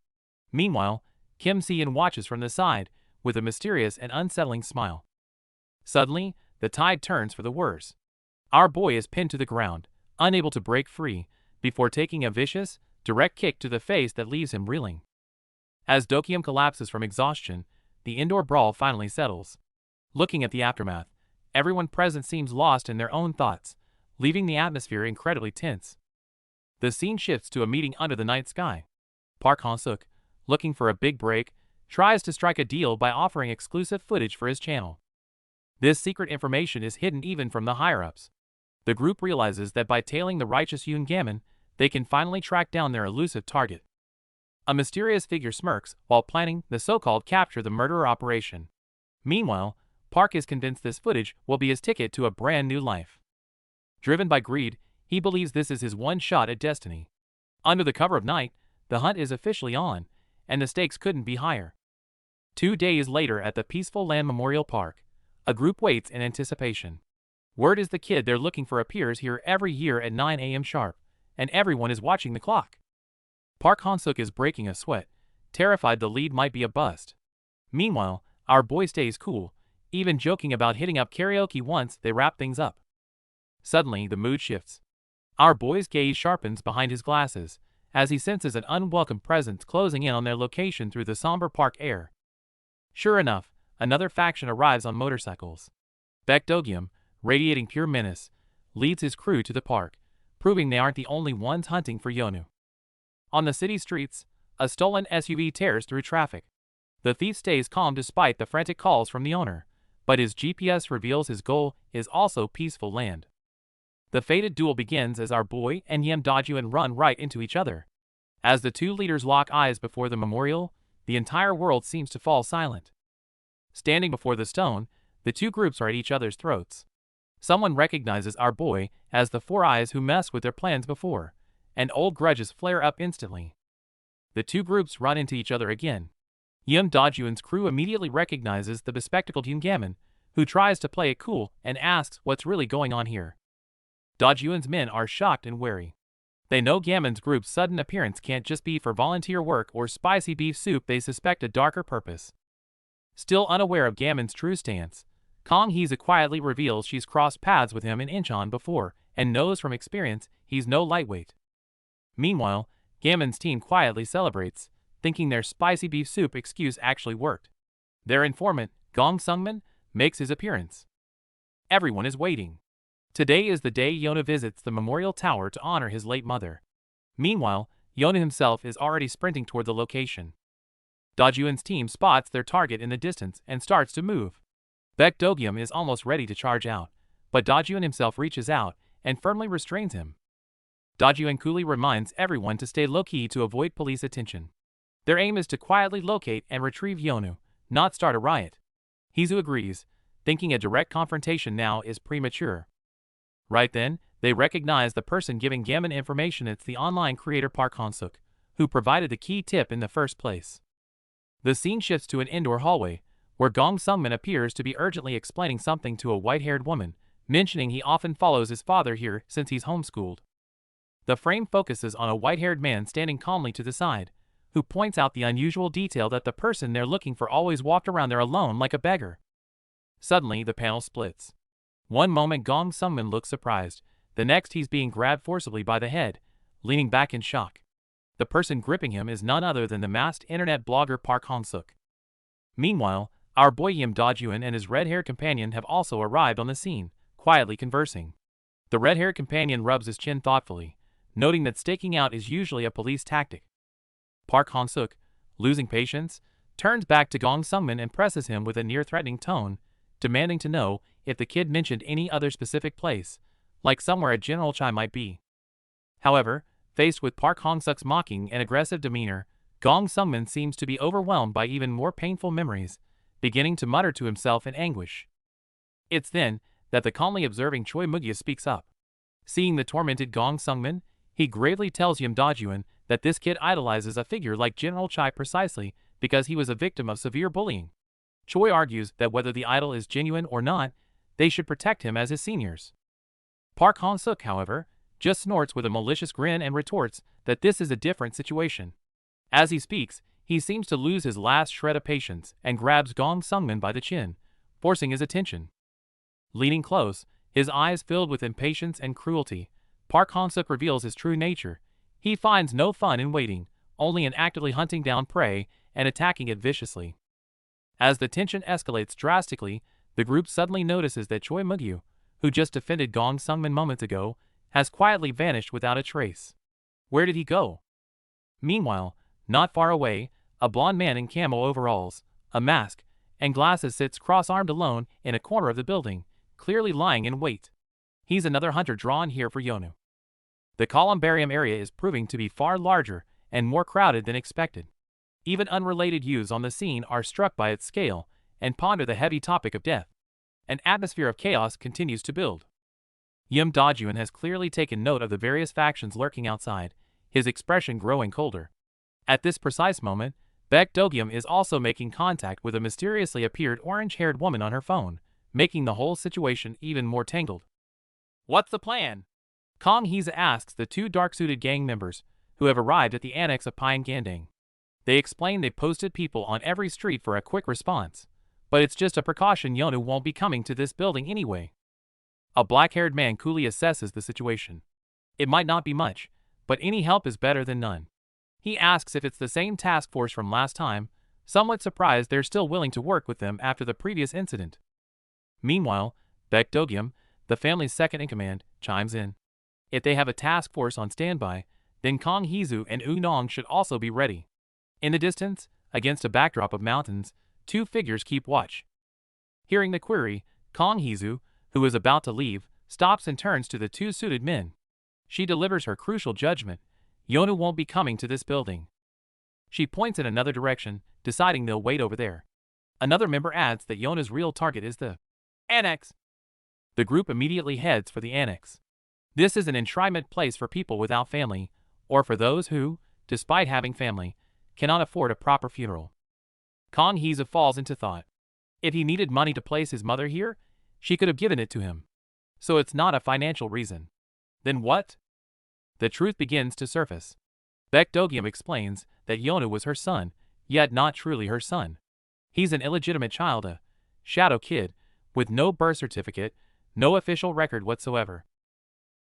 Meanwhile, Kim Si-in watches from the side, with a mysterious and unsettling smile. Suddenly, the tide turns for the worse. Our boy is pinned to the ground, unable to break free, before taking a vicious, direct kick to the face that leaves him reeling. As Dokium collapses from exhaustion, the indoor brawl finally settles. Looking at the aftermath, everyone present seems lost in their own thoughts, leaving the atmosphere incredibly tense. The scene shifts to a meeting under the night sky. Park Han-suk, looking for a big break, tries to strike a deal by offering exclusive footage for his channel. This secret information is hidden even from the higher-ups. The group realizes that by tailing the righteous Yoon Gamin, they can finally track down their elusive target. A mysterious figure smirks while planning the so-called capture the murderer operation. Meanwhile, Park is convinced this footage will be his ticket to a brand new life. Driven by greed, he believes this is his one shot at destiny. Under the cover of night, the hunt is officially on, and the stakes couldn't be higher. 2 days later at the Peaceful Land Memorial Park, a group waits in anticipation. Word is the kid they're looking for appears here every year at 9 a.m. sharp, and everyone is watching the clock. Park Han-suk is breaking a sweat, terrified the lead might be a bust. Meanwhile, our boy stays cool, even joking about hitting up karaoke once they wrap things up. Suddenly, the mood shifts. Our boy's gaze sharpens behind his glasses, as he senses an unwelcome presence closing in on their location through the somber park air. Sure enough, another faction arrives on motorcycles. Baekdokium, radiating pure menace, leads his crew to the park, proving they aren't the only ones hunting for Yonu. On the city streets, a stolen SUV tears through traffic. The thief stays calm despite the frantic calls from the owner, but his GPS reveals his goal is also peaceful land. The fated duel begins as our boy and Yem Dajuan run right into each other. As the two leaders lock eyes before the memorial, the entire world seems to fall silent. Standing before the stone, the two groups are at each other's throats. Someone recognizes our boy as the Four Eyes who messed with their plans before, and old grudges flare up instantly. The two groups run into each other again. Yem Dajuan's crew immediately recognizes the bespectacled Yoon Gamin, who tries to play it cool and asks what's really going on here. Dajuan's men are shocked and wary. They know Gamin's group's sudden appearance can't just be for volunteer work or spicy beef soup. They suspect a darker purpose. Still unaware of Gamin's true stance, Kong Hee quietly reveals she's crossed paths with him in Incheon before and knows from experience he's no lightweight. Meanwhile, Gamin's team quietly celebrates, thinking their spicy beef soup excuse actually worked. Their informant, Gong Sungmin, makes his appearance. Everyone is waiting. Today is the day Yona visits the memorial tower to honor his late mother. Meanwhile, Yona himself is already sprinting toward the location. Dajuan's team spots their target in the distance and starts to move. Baekdokium is almost ready to charge out, but Dajuan himself reaches out and firmly restrains him. Dajuan coolly reminds everyone to stay low-key to avoid police attention. Their aim is to quietly locate and retrieve Yonu, not start a riot. Hizu agrees, thinking a direct confrontation now is premature. Right then, they recognize the person giving Gammon information. It's the online creator Park Han-suk, who provided the key tip in the first place. The scene shifts to an indoor hallway, where Gong Sungmin appears to be urgently explaining something to a white-haired woman, mentioning he often follows his father here since he's homeschooled. The frame focuses on a white-haired man standing calmly to the side, who points out the unusual detail that the person they're looking for always walked around there alone like a beggar. Suddenly, the panel splits. One moment Gong Sungmin looks surprised, the next he's being grabbed forcibly by the head, leaning back in shock. The person gripping him is none other than the masked internet blogger Park Han-suk. Meanwhile, our boy Yim Da-jun and his red-haired companion have also arrived on the scene, quietly conversing. The red-haired companion rubs his chin thoughtfully, noting that staking out is usually a police tactic. Park Han-suk, losing patience, turns back to Gong Sungmin and presses him with a near-threatening tone, demanding to know if the kid mentioned any other specific place, like somewhere a General Chai might be. However, faced with Park Han-suk's mocking and aggressive demeanor, Gong Sungmin seems to be overwhelmed by even more painful memories, beginning to mutter to himself in anguish. It's then that the calmly observing Choi Mugya speaks up. Seeing the tormented Gong Sungmin, he gravely tells Yim Da-jun that this kid idolizes a figure like General Chai precisely because he was a victim of severe bullying. Choi argues that whether the idol is genuine or not, they should protect him as his seniors. Park Han-suk, however, just snorts with a malicious grin and retorts that this is a different situation. As he speaks, he seems to lose his last shred of patience and grabs Gong Sungmin by the chin, forcing his attention. Leaning close, his eyes filled with impatience and cruelty, Park Han-suk reveals his true nature. He finds no fun in waiting, only in actively hunting down prey and attacking it viciously. As the tension escalates drastically, the group suddenly notices that Choi Mugyu, who just defended Gong Sungmin moments ago, has quietly vanished without a trace. Where did he go? Meanwhile, not far away, a blond man in camo overalls, a mask, and glasses sits cross-armed alone in a corner of the building, clearly lying in wait. He's another hunter drawn here for Yonu. The columbarium area is proving to be far larger and more crowded than expected. Even unrelated youths on the scene are struck by its scale and ponder the heavy topic of death. An atmosphere of chaos continues to build. Yim Da-jun has clearly taken note of the various factions lurking outside, his expression growing colder. At this precise moment, Baek Do-gyum is also making contact with a mysteriously appeared orange-haired woman on her phone, making the whole situation even more tangled. What's the plan? Kong Hee-za asks the two dark-suited gang members, who have arrived at the annex of Pyongyang. They explain they posted people on every street for a quick response, but it's just a precaution. Yonu won't be coming to this building anyway. A black-haired man coolly assesses the situation. It might not be much, but any help is better than none. He asks if it's the same task force from last time, somewhat surprised they're still willing to work with them after the previous incident. Meanwhile, Baek Do-gyum, the family's second-in-command, chimes in. If they have a task force on standby, then Kong Hee-za and Nong should also be ready. In the distance, against a backdrop of mountains, two figures keep watch. Hearing the query, Kong Hee-za, who is about to leave, stops and turns to the two suited men. She delivers her crucial judgment. Yonu won't be coming to this building. She points in another direction, deciding they'll wait over there. Another member adds that Yonu's real target is the annex. The group immediately heads for the annex. This is an enshrinement place for people without family, or for those who, despite having family, cannot afford a proper funeral. Kong Hee-za falls into thought. If he needed money to place his mother here, she could have given it to him. So it's not a financial reason. Then what? The truth begins to surface. Baek Do-gyum explains that Yonu was her son, yet not truly her son. He's an illegitimate child, a shadow kid, with no birth certificate, no official record whatsoever.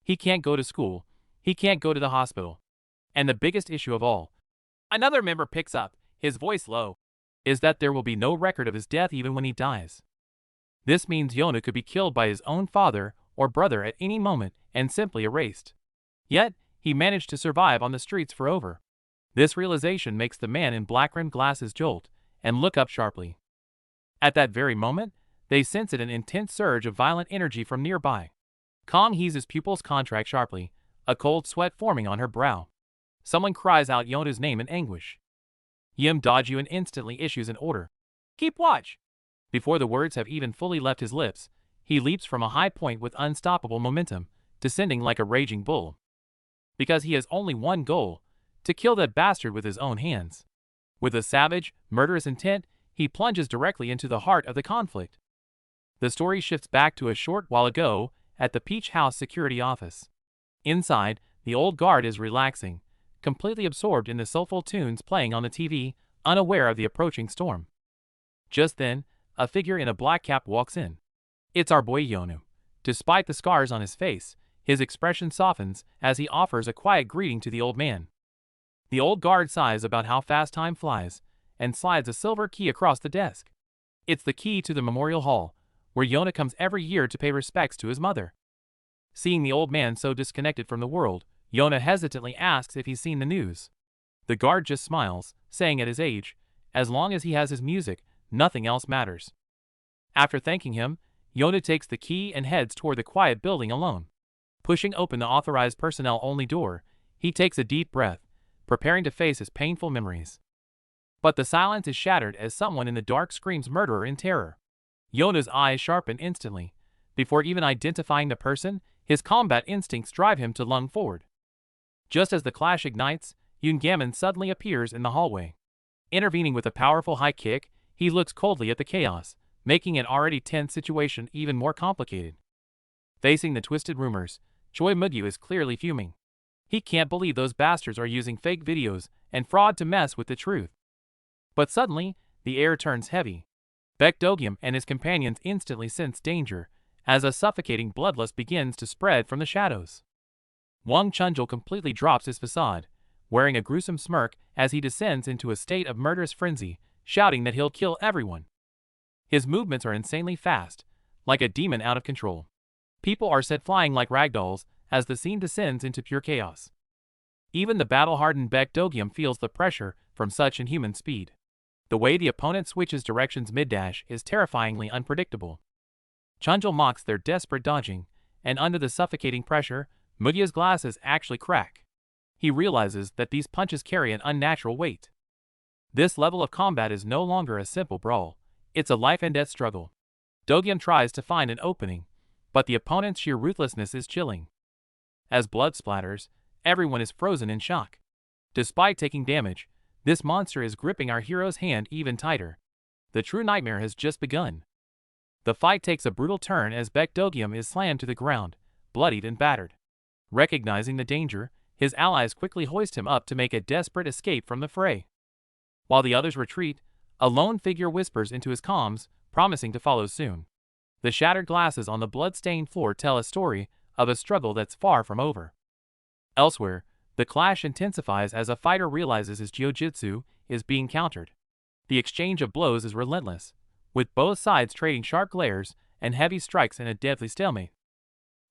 He can't go to school, he can't go to the hospital. And the biggest issue of all, another member picks up, his voice low, is that there will be no record of his death even when he dies. This means Yonu could be killed by his own father or brother at any moment and simply erased. Yet, he managed to survive on the streets for over. This realization makes the man in black-rimmed glasses jolt and look up sharply. At that very moment, they sense an intense surge of violent energy from nearby. Kong Hee-za's pupils contract sharply, a cold sweat forming on her brow. Someone cries out Yonu's name in anguish. Yim Da-jun instantly issues an order. Keep watch! Before the words have even fully left his lips, he leaps from a high point with unstoppable momentum, descending like a raging bull. Because he has only one goal: to kill that bastard with his own hands. With a savage, murderous intent, he plunges directly into the heart of the conflict. The story shifts back to a short while ago at the Peach House security office. Inside, the old guard is relaxing, completely absorbed in the soulful tunes playing on the TV, unaware of the approaching storm. Just then, a figure in a black cap walks in. It's our boy Yonu. Despite the scars on his face, his expression softens as he offers a quiet greeting to the old man. The old guard sighs about how fast time flies, and slides a silver key across the desk. It's the key to the memorial hall, where Yona comes every year to pay respects to his mother. Seeing the old man so disconnected from the world, Yona hesitantly asks if he's seen the news. The guard just smiles, saying at his age, as long as he has his music, nothing else matters. After thanking him, Yona takes the key and heads toward the quiet building alone. Pushing open the authorized personnel-only door, he takes a deep breath, preparing to face his painful memories. But the silence is shattered as someone in the dark screams murderer in terror. Yona's eyes sharpen instantly. Before even identifying the person, his combat instincts drive him to lunge forward. Just as the clash ignites, Yoon suddenly appears in the hallway. Intervening with a powerful high kick, he looks coldly at the chaos, making an already tense situation even more complicated. Facing the twisted rumors, Choi Mugyu is clearly fuming. He can't believe those bastards are using fake videos and fraud to mess with the truth. But suddenly, the air turns heavy. Baek Do-gyum and his companions instantly sense danger, as a suffocating bloodlust begins to spread from the shadows. Wang Chunjul completely drops his facade, wearing a gruesome smirk as he descends into a state of murderous frenzy, shouting that he'll kill everyone. His movements are insanely fast, like a demon out of control. People are set flying like ragdolls as the scene descends into pure chaos. Even the battle-hardened Baek Do-gyum feels the pressure from such inhuman speed. The way the opponent switches directions mid-dash is terrifyingly unpredictable. Chunjul mocks their desperate dodging, and under the suffocating pressure, Mugyu's glasses actually crack. He realizes that these punches carry an unnatural weight. This level of combat is no longer a simple brawl, it's a life-and-death struggle. Do-gyum tries to find an opening, but the opponent's sheer ruthlessness is chilling. As blood splatters, everyone is frozen in shock. Despite taking damage, this monster is gripping our hero's hand even tighter. The true nightmare has just begun. The fight takes a brutal turn as Baek Do-gyum is slammed to the ground, bloodied and battered. Recognizing the danger, his allies quickly hoist him up to make a desperate escape from the fray. While the others retreat, a lone figure whispers into his comms, promising to follow soon. The shattered glasses on the blood-stained floor tell a story of a struggle that's far from over. Elsewhere, the clash intensifies as a fighter realizes his jiu-jitsu is being countered. The exchange of blows is relentless, with both sides trading sharp glares and heavy strikes in a deadly stalemate.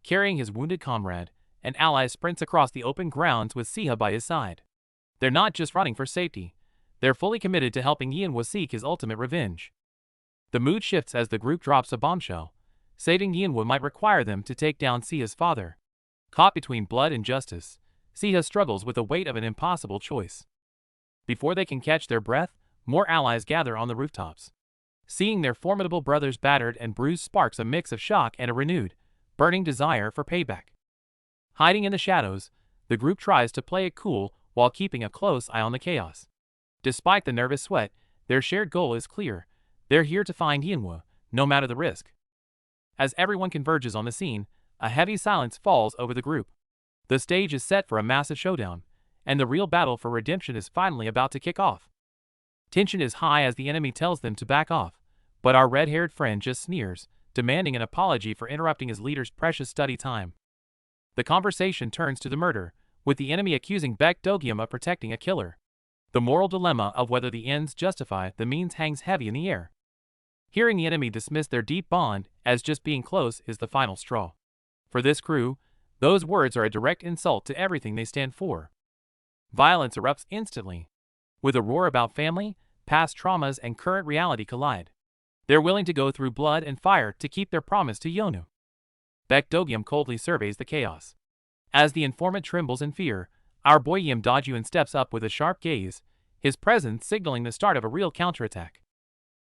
Carrying his wounded comrade, an ally sprints across the open grounds with Siha by his side. They're not just running for safety, they're fully committed to helping Yanhwa seek his ultimate revenge. The mood shifts as the group drops a bombshell. Saving Yanhwa might require them to take down Siha's father. Caught between blood and justice, Siha struggles with the weight of an impossible choice. Before they can catch their breath, more allies gather on the rooftops. Seeing their formidable brothers battered and bruised sparks a mix of shock and a renewed, burning desire for payback. Hiding in the shadows, the group tries to play it cool while keeping a close eye on the chaos. Despite the nervous sweat, their shared goal is clear. They're here to find Yanhwa, no matter the risk. As everyone converges on the scene, a heavy silence falls over the group. The stage is set for a massive showdown, and the real battle for redemption is finally about to kick off. Tension is high as the enemy tells them to back off, but our red-haired friend just sneers, demanding an apology for interrupting his leader's precious study time. The conversation turns to the murder, with the enemy accusing Baek Do-gyum of protecting a killer. The moral dilemma of whether the ends justify the means hangs heavy in the air. Hearing the enemy dismiss their deep bond as just being close is the final straw. For this crew, those words are a direct insult to everything they stand for. Violence erupts instantly. With a roar about family, past traumas and current reality collide. They're willing to go through blood and fire to keep their promise to Yonu. Baek Do-gyum coldly surveys the chaos. As the informant trembles in fear, our boy Yim Do-gyun steps up with a sharp gaze, his presence signaling the start of a real counterattack.